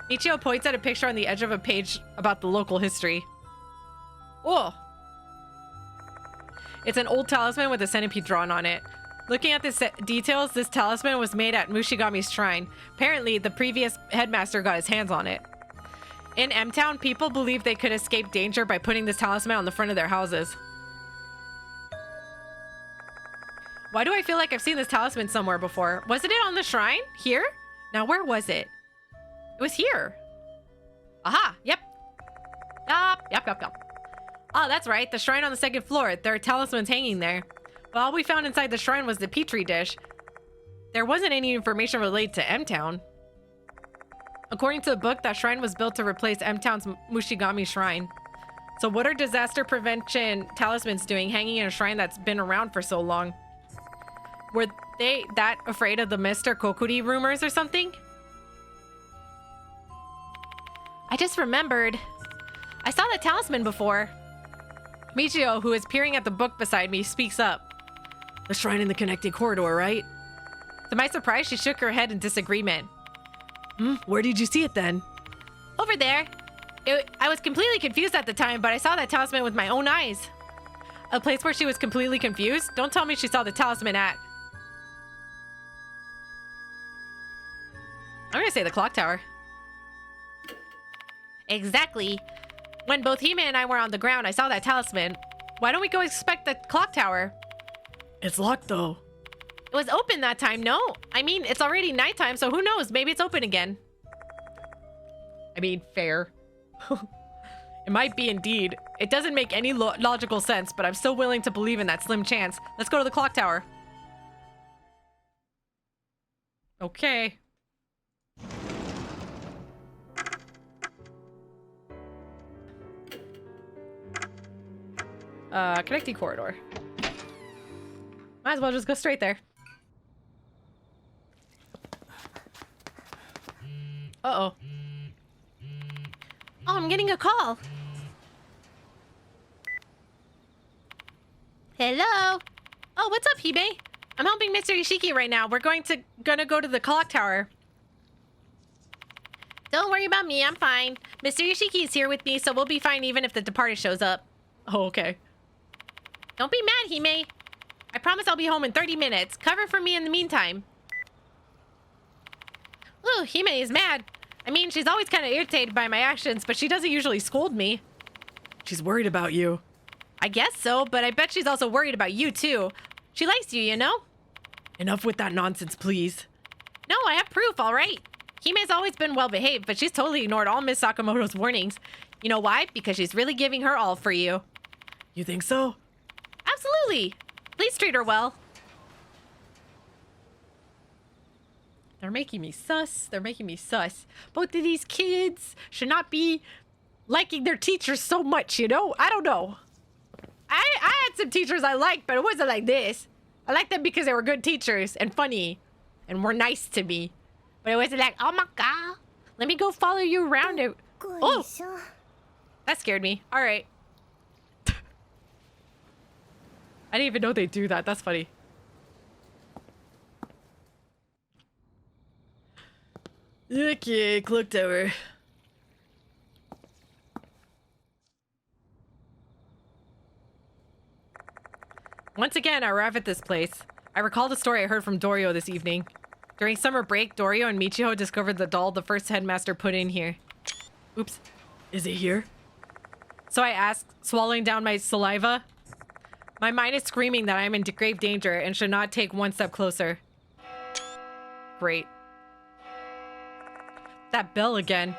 A: Michio points at a picture on the edge of a page about the local history. Oh. It's an old talisman with a centipede drawn on it. Looking at the details, this talisman was made at Mushigami's shrine. Apparently, the previous headmaster got his hands on it. In M-Town, people believe they could escape danger by putting this talisman on the front of their houses. Why do I feel like I've seen this talisman somewhere before? Wasn't it on the shrine? Here? Now, where was it? It was here. Aha, yep. Yep. Oh, that's right. The shrine on the 2nd floor. There are talismans hanging there. But all we found inside the shrine was the petri dish. There wasn't any information related to M-Town. According to the book, that shrine was built to replace M-Town's Mushigami shrine. So what are disaster prevention talismans doing hanging in a shrine that's been around for so long? Were they that afraid of the Mr. Kokuri rumors or something?
C: I just remembered. I saw the talisman before.
A: Michio, who is peering at the book beside me, speaks up. The shrine in the connecting corridor, right? To my surprise, she shook her head in disagreement. Where did you see it then?
C: Over there. I was completely confused at the time, but I saw that talisman with my own eyes.
A: A place where she was completely confused? Don't tell me she saw the talisman at... I'm gonna say the clock tower.
C: Exactly. When both Hime and I were on the ground, I saw that talisman.
A: Why don't we go inspect the clock tower? It's locked though.
C: It was open that time, no? I mean, it's already nighttime, so who knows? Maybe it's open again.
A: I mean, fair. It might be indeed. It doesn't make any logical sense, but I'm still willing to believe in that slim chance. Let's go to the clock tower. Okay. Connecting corridor. Might as well just go straight there. Uh-oh.
C: Oh, I'm getting a call. Hello?
A: Oh, what's up, Hime? I'm helping Mr. Ishiki right now. We're gonna go to the clock tower.
C: Don't worry about me, I'm fine. Mr. Ishiki is here with me, so we'll be fine even if the departed shows up.
A: Oh, okay.
C: Don't be mad, Hime. I promise I'll be home in 30 minutes. Cover for me in the meantime. Ooh, Hime is mad. I mean, she's always kind of irritated by my actions, but she doesn't usually scold me.
A: She's worried about you.
C: I guess so, but I bet she's also worried about you, too. She likes you, you know? Enough with that nonsense, please.
A: No, I have proof, all right. Hime's always been well behaved, but she's totally ignored all Miss Sakamoto's warnings. You know why? Because she's really giving her all for you.
C: You think so?
A: Absolutely. Please treat her well. They're making me sus. They're making me sus. Both of these kids should not be liking their teachers so much, you know? I don't know. I had some teachers I liked, but it wasn't like this. I liked them because they were good teachers and funny and were nice to me. But it wasn't like, oh my god, let me go follow you around. Oh, that scared me. All right.
C: I didn't even know they do that. That's funny. Okay, clock tower.
A: Once again, I arrive at this place. I recall the story I heard from Dorio this evening. During summer break, Dorio and Michiho discovered the doll the first headmaster put in here. Oops.
C: Is it here?
A: So I asked, swallowing down my saliva. My mind is screaming that I am in grave danger and should not take one step closer. Great. That bell again.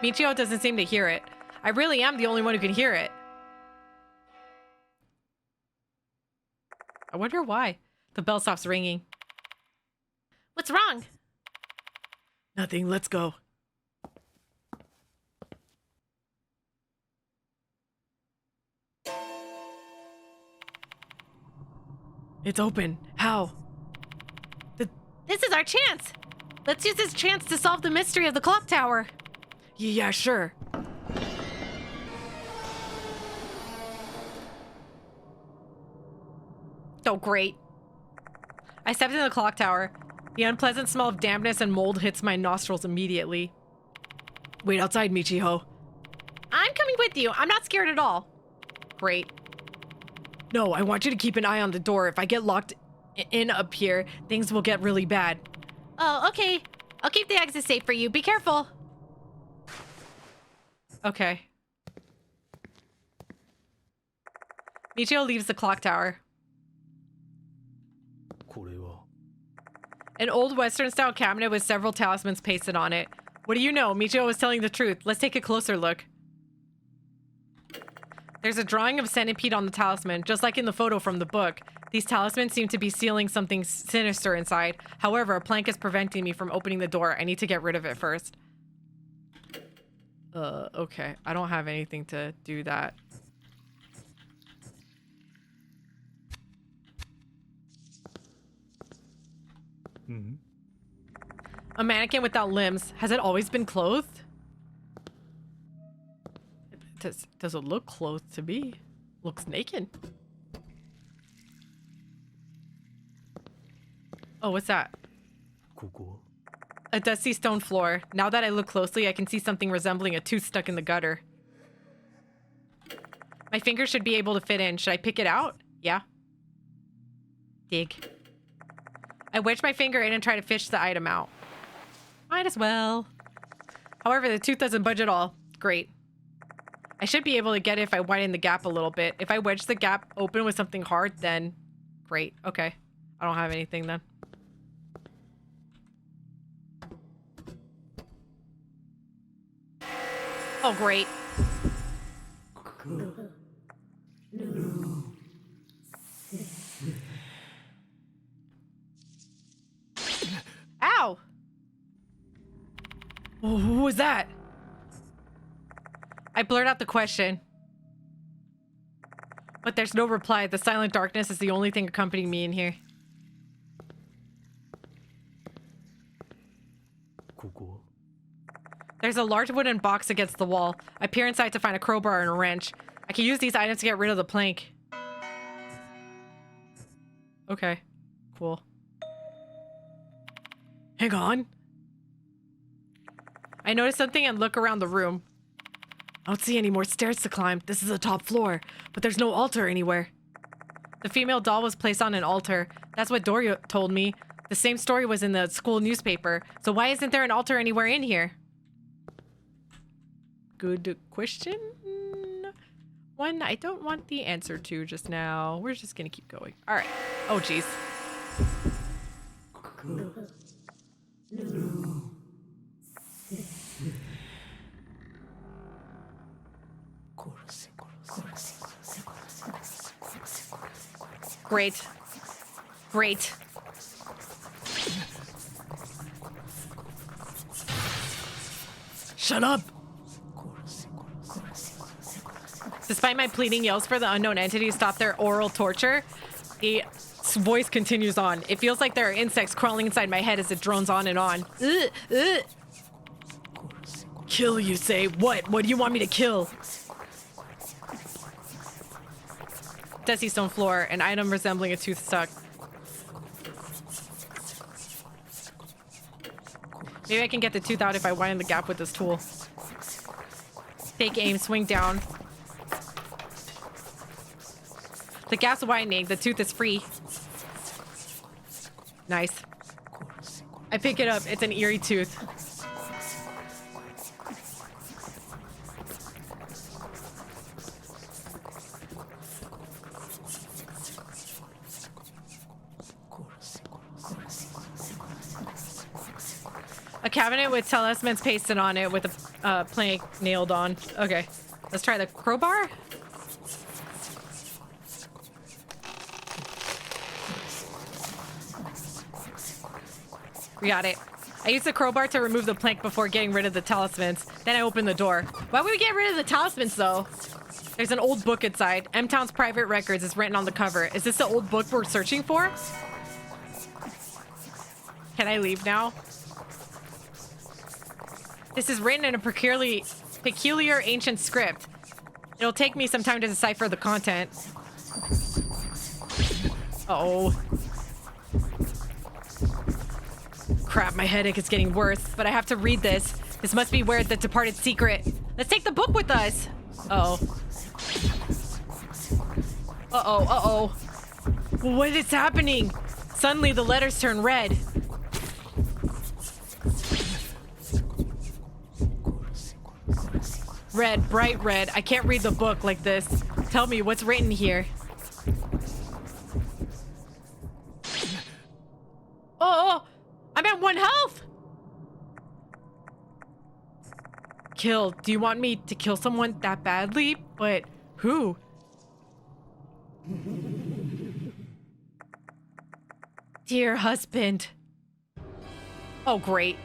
A: Michiho doesn't seem to hear it. I really am the only one who can hear it. I wonder why. The bell stops ringing. What's wrong?
C: Nothing, let's go. It's open. How?
A: This is our chance! Let's use this chance to solve the mystery of the clock tower.
C: Yeah, sure.
A: Oh, great. I stepped into the clock tower. The unpleasant smell of dampness and mold hits my nostrils immediately.
C: Wait outside, Michiho.
A: I'm coming with you. I'm not scared at all. Great.
C: No, I want you to keep an eye on the door. If I get locked in up here, things will get really bad.
A: Oh, okay. I'll keep the exit safe for you. Be careful. Okay. Michiho leaves the clock tower. An old Western-style cabinet with several talismans pasted on it. What do you know? Michiho was telling the truth. Let's take a closer look. There's a drawing of centipede on the talisman, just like in the photo from the book. These talismans seem to be sealing something sinister inside. However, a plank is preventing me from opening the door. I need to get rid of it first. Okay. I don't have anything to do that. A mannequin without limbs. Has it always been clothed? Does it look clothed to me? Looks naked. Oh, what's that? A dusty stone floor. Now that I look closely, I can see something resembling a tooth stuck in the gutter. My finger should be able to fit in. Should I pick it out? Yeah. Dig. I wedge my finger in and try to fish the item out. Might as well. However, the tooth doesn't budge at all. Great. I should be able to get it if I widen the gap a little bit. If I wedge the gap open with something hard, then great. Okay. I don't have anything then. Oh, great. Ow!
C: Who was that?
A: I blurt out the question. But there's no reply. The silent darkness is the only thing accompanying me in here. There's a large wooden box against the wall. I peer inside to find a crowbar and a wrench. I can use these items to get rid of the plank. Okay. Cool.
C: Hang on.
A: I notice something and look around the room.
C: I don't see any more stairs to climb. This is the top floor, but there's no altar anywhere.
A: The female doll was placed on an altar. That's what Dorio told me. The same story was in the school newspaper. So why isn't there an altar anywhere in here? Good question. one I don't want the answer to just now. We're just gonna keep going. All right. Oh, geez. Great. Great. Shut up! Despite my pleading yells for the unknown entity to stop their oral torture, the voice continues on. It feels like there are insects crawling inside my head as it drones on and on. Ugh, ugh. Kill, you say? What? What do you want me to kill? Dusty stone floor, an item resembling a tooth stuck. Maybe I can get the tooth out if I widen the gap with this tool. Take aim, swing down. The gap's widening, the tooth is free. Nice. I pick it up, it's an eerie tooth. A cabinet with talismans pasted on it with a plank nailed on. Okay, let's try the crowbar. We got it. I used the crowbar to remove the plank before getting rid of the talismans. Then I opened the door. Why would we get rid of the talismans though? There's an old book inside. M-Town's private records is written on the cover. Is this the old book we're searching for? Can I leave now? This is written in a peculiar ancient script. It'll take me some time to decipher the content. Uh-oh. Crap, my headache is getting worse, but I have to read this. This must be where the departed secret. Let's take the book with us. Uh-oh. Uh-oh, uh-oh. What is happening? Suddenly the letters turn red. Red, bright red. I can't read the book like this. Tell me what's written here. Oh, I'm at 1 health. Kill. Do you want me to kill someone that badly? But who? Dear husband. Oh, great.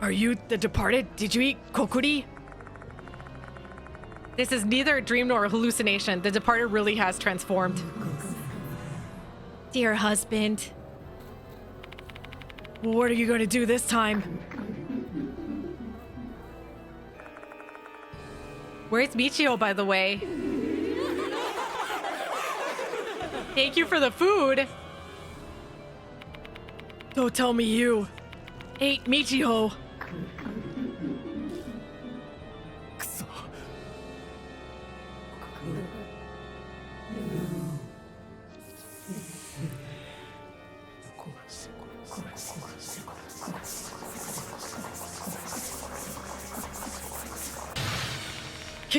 A: Are you the departed? Did you eat kokuri? This is neither a dream nor a hallucination. The departed really has transformed. Dear husband. What are you going to do this time? Where's Michio, by the way? Thank you for the food. Don't tell me you ate Michio.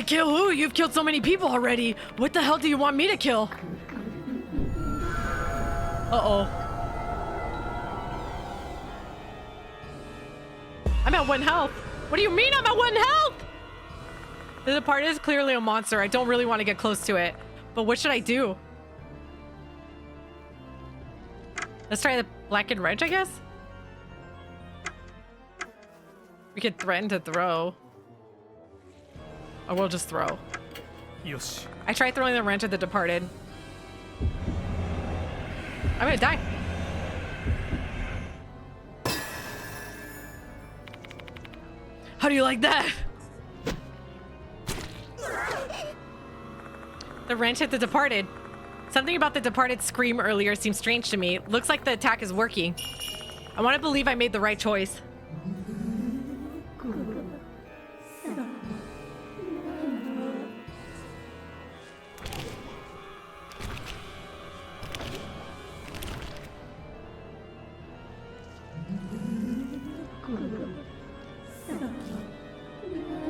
A: Kill who? You've killed so many people already. What the hell do you want me to kill? Uh-oh. I'm at 1 health. What do you mean I'm at 1 health? The departed is clearly a monster. I don't really want to get close to it. But what should I do? Let's try the blackened wrench, I guess? We could threaten to throw. Or we'll just throw.
B: Yosh.
A: I tried throwing the wrench at the departed. I'm gonna die. How do you like that? The wrench hit the departed. Something about the departed's scream earlier seems strange to me. Looks like the attack is working. I want to believe I made the right choice.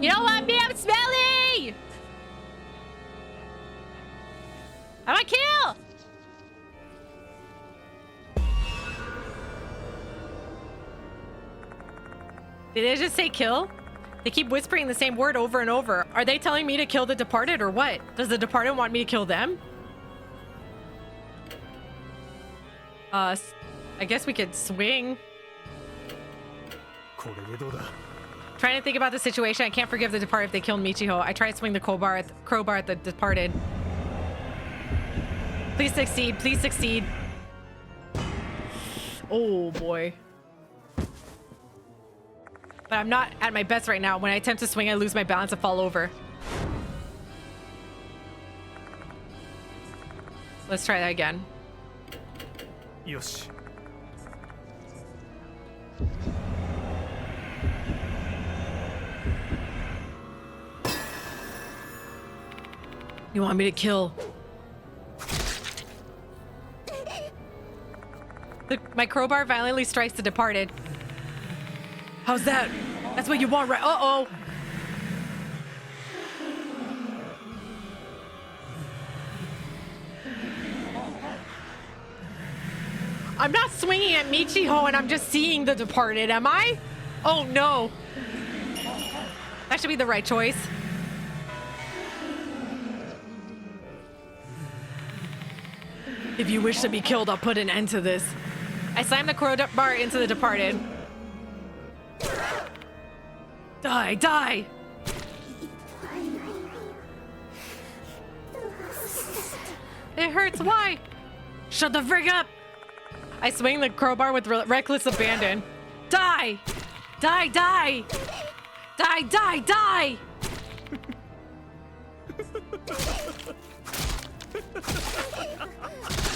C: You don't want me? I'm smelly! I want kill! Did they just say kill? They keep whispering the same word over and over. Are they telling me to kill the departed or what? Does the departed want me to kill them? I guess we could swing. Trying to think about the situation. I can't forgive the departed if they killed Michiho. I try to swing the crowbar at the departed. Please succeed. Please succeed. Oh boy. But I'm not at my best right now. When I attempt to swing, I lose my balance and fall over. Let's try that again.
D: Yosh.
C: You want me to kill? My crowbar violently strikes the departed. How's that? That's what you want, right? Uh-oh. I'm not swinging at Michiho and I'm just seeing the departed, am I? Oh no. That should be the right choice. If you wish to be killed, I'll put an end to this. I slam the crowbar into the departed. Die, die! It hurts, why? Shut the frig up! I swing the crowbar with reckless abandon. Die! Die, die! Die, die, die!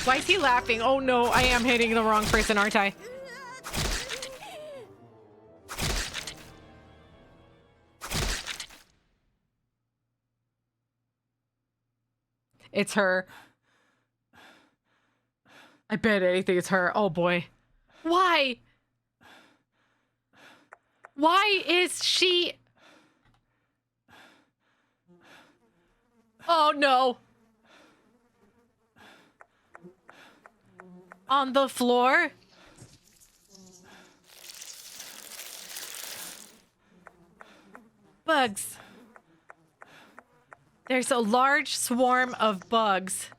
C: Why is he laughing? Oh no, I am hitting the wrong person, aren't I? It's her. I bet anything it's her. Oh boy. Why? Why is she... Oh no. On the floor? Bugs. There's a large swarm of bugs.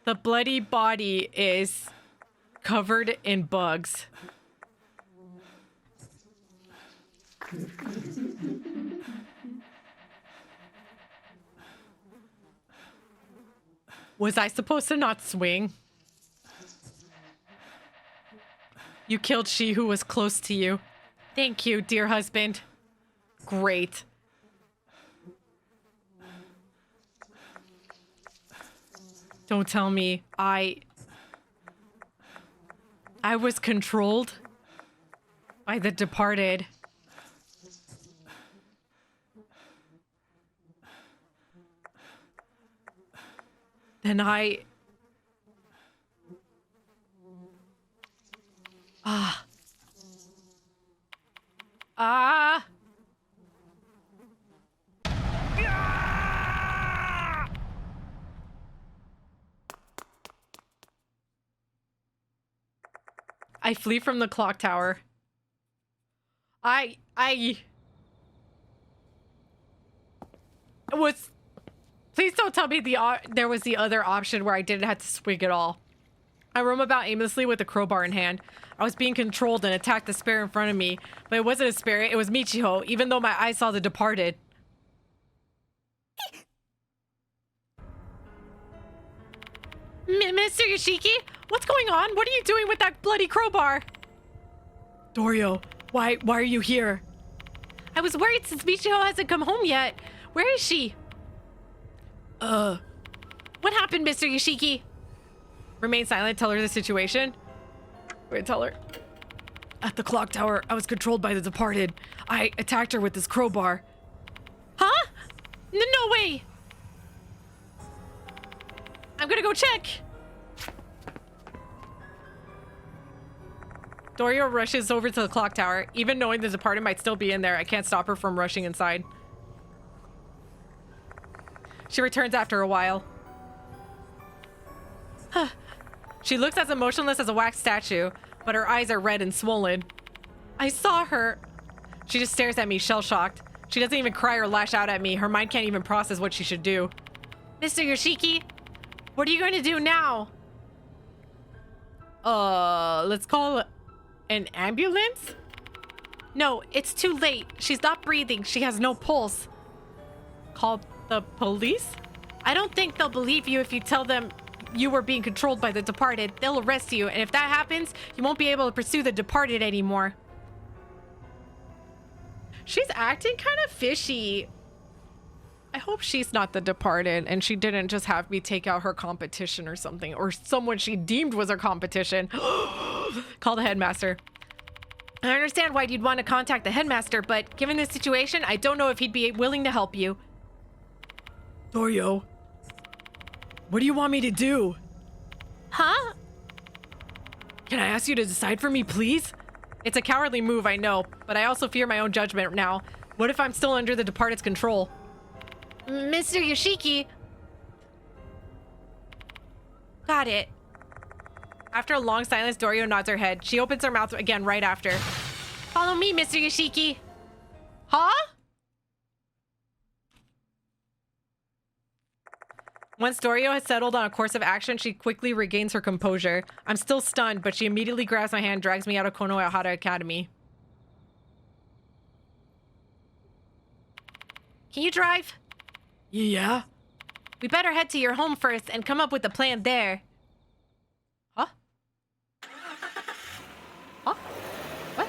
C: The bloody body is covered in bugs. Was I supposed to not swing? You killed she who was close to you. Thank you, dear husband. Great. Don't tell me I was controlled by the departed. Then I flee from the clock tower. I was... Please don't tell me there was the other option where I didn't have to swing at all. I roam about aimlessly with a crowbar in hand. I was being controlled and attacked the spirit in front of me, but it wasn't a spirit, it was Michiho, even though my eyes saw the departed. Mr. Yoshiki? What's going on? What are you doing with that bloody crowbar? Dorio, why are you here? I was worried since Michiho hasn't come home yet. Where is she? What happened, Mr. Yoshiki? Remain silent, tell her the situation. Wait, tell her. At the clock tower, I was controlled by the departed. I attacked her with this crowbar. Huh? No way! I'm gonna go check.
A: Dorio rushes over to the clock tower. Even knowing the departed might still be in there, I can't stop her from rushing inside. She returns after a while. She looks as emotionless as a wax statue, but her eyes are red and swollen. I saw her. She just stares at me, shell-shocked. She doesn't even cry or lash out at me. Her mind can't even process what she should do. Mr. Yoshiki, what are you going to do now? Let's call an ambulance? No, it's too late. She's not breathing. She has no pulse. Call the police? I don't think they'll believe you if you tell them you were being controlled by the departed. They'll arrest you, and if that happens, you won't be able to pursue the departed anymore. She's acting kind of fishy. I hope she's not the departed and she didn't just have me take out her competition or something, or someone she deemed was her competition. Call the headmaster. I understand why you'd want to contact the headmaster, but given this situation, I don't know if he'd be willing to help you. Dorio, what do you want me to do? Huh? Can I ask you to decide for me, please? It's a cowardly move, I know, but I also fear my own judgment now. What if I'm still under the departed's control? Mr. Yoshiki. Got it. After a long silence, Dorio nods her head. She opens her mouth again right after. Follow me, Mr. Yoshiki. Huh? Once Dorio has settled on a course of action, she quickly regains her composure. I'm still stunned, but she immediately grabs my hand and drags me out of Konohara Academy. Can you drive? Yeah. We better head to your home first and come up with a plan there. Huh? Huh? What?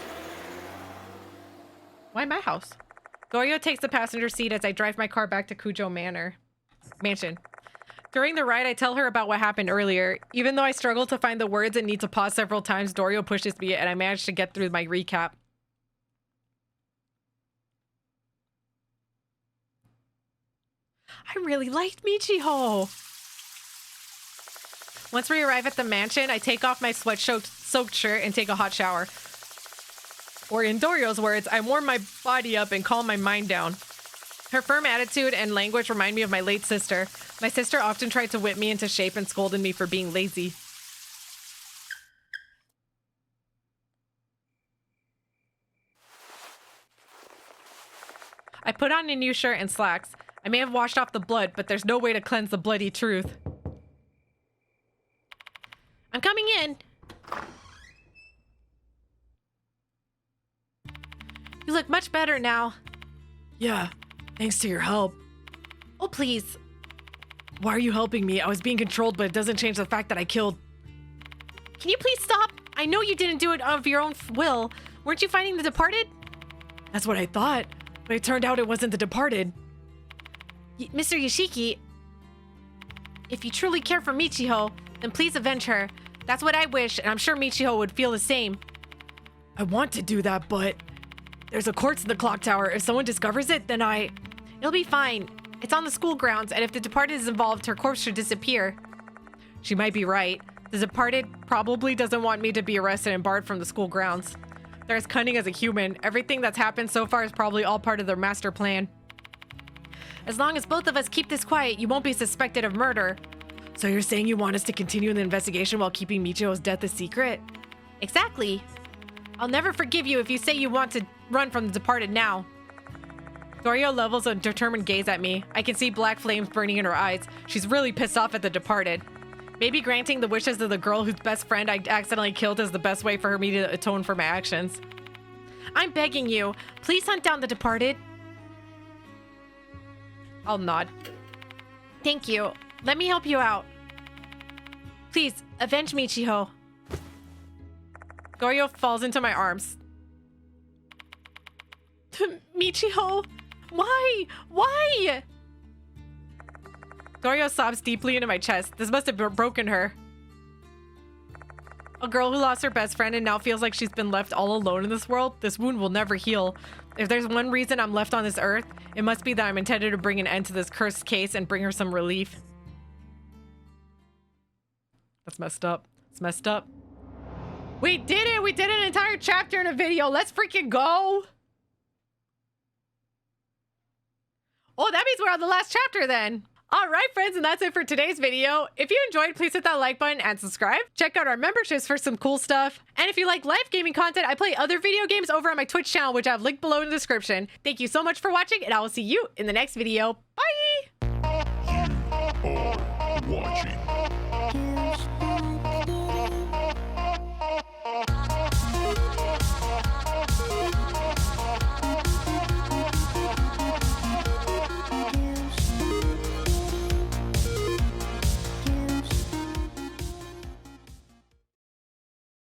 A: Why my house? Dorio takes the passenger seat as I drive my car back to Kujo Mansion. During the ride, I tell her about what happened earlier. Even though I struggle to find the words and need to pause several times, Dorio pushes me and I manage to get through my recap. I really liked Michiho. Once we arrive at the mansion, I take off my sweat-soaked shirt and take a hot shower. Or in Dorio's words, I warm my body up and calm my mind down. Her firm attitude and language remind me of my late sister. My sister often tried to whip me into shape and scolded me for being lazy. I put on a new shirt and slacks. I may have washed off the blood, but there's no way to cleanse the bloody truth. I'm coming in. You look much better now. Yeah, thanks to your help. Oh, please. Why are you helping me? I was being controlled, but it doesn't change the fact that I killed. Can you please stop? I know you didn't do it of your own will. Weren't you fighting the departed? That's what I thought, but it turned out it wasn't the departed. Mr. Yoshiki, if you truly care for Michiho, then please avenge her. That's what I wish, and I'm sure Michiho would feel the same. I want to do that, but there's a corpse in the clock tower. If someone discovers it, then It'll be fine. It's on the school grounds, and if the departed is involved, her corpse should disappear. She might be right. The departed probably doesn't want me to be arrested and barred from the school grounds. They're as cunning as a human. Everything that's happened so far is probably all part of their master plan. As long as both of us keep this quiet, you won't be suspected of murder. So you're saying you want us to continue the investigation while keeping Michiho's death a secret? Exactly. I'll never forgive you if you say you want to run from the departed now. Dorio levels a determined gaze at me. I can see black flames burning in her eyes. She's really pissed off at the departed. Maybe granting the wishes of the girl whose best friend I accidentally killed is the best way for me to atone for my actions. I'm begging you, please hunt down the departed. I'll nod. Thank you. Let me help you out. Please, avenge Michiho. Dorio falls into my arms. Michiho? Why? Why? Dorio sobs deeply into my chest. This must have broken her. A girl who lost her best friend and now feels like she's been left all alone in this world. This wound will never heal. If there's one reason I'm left on this earth, it must be that I'm intended to bring an end to this cursed case and bring her some relief. That's messed up. It's messed up.
C: We did it! We did an entire chapter in a video. Let's freaking go! Oh, that means we're on the last chapter then. All right, friends, and that's it for today's video. If you enjoyed, please hit that like button and subscribe. Check out our memberships for some cool stuff. And if you like live gaming content, I play other video games over on my Twitch channel, which I have linked below in the description. Thank you so much for watching, and I will see you in the next video. Bye!
D: You are watching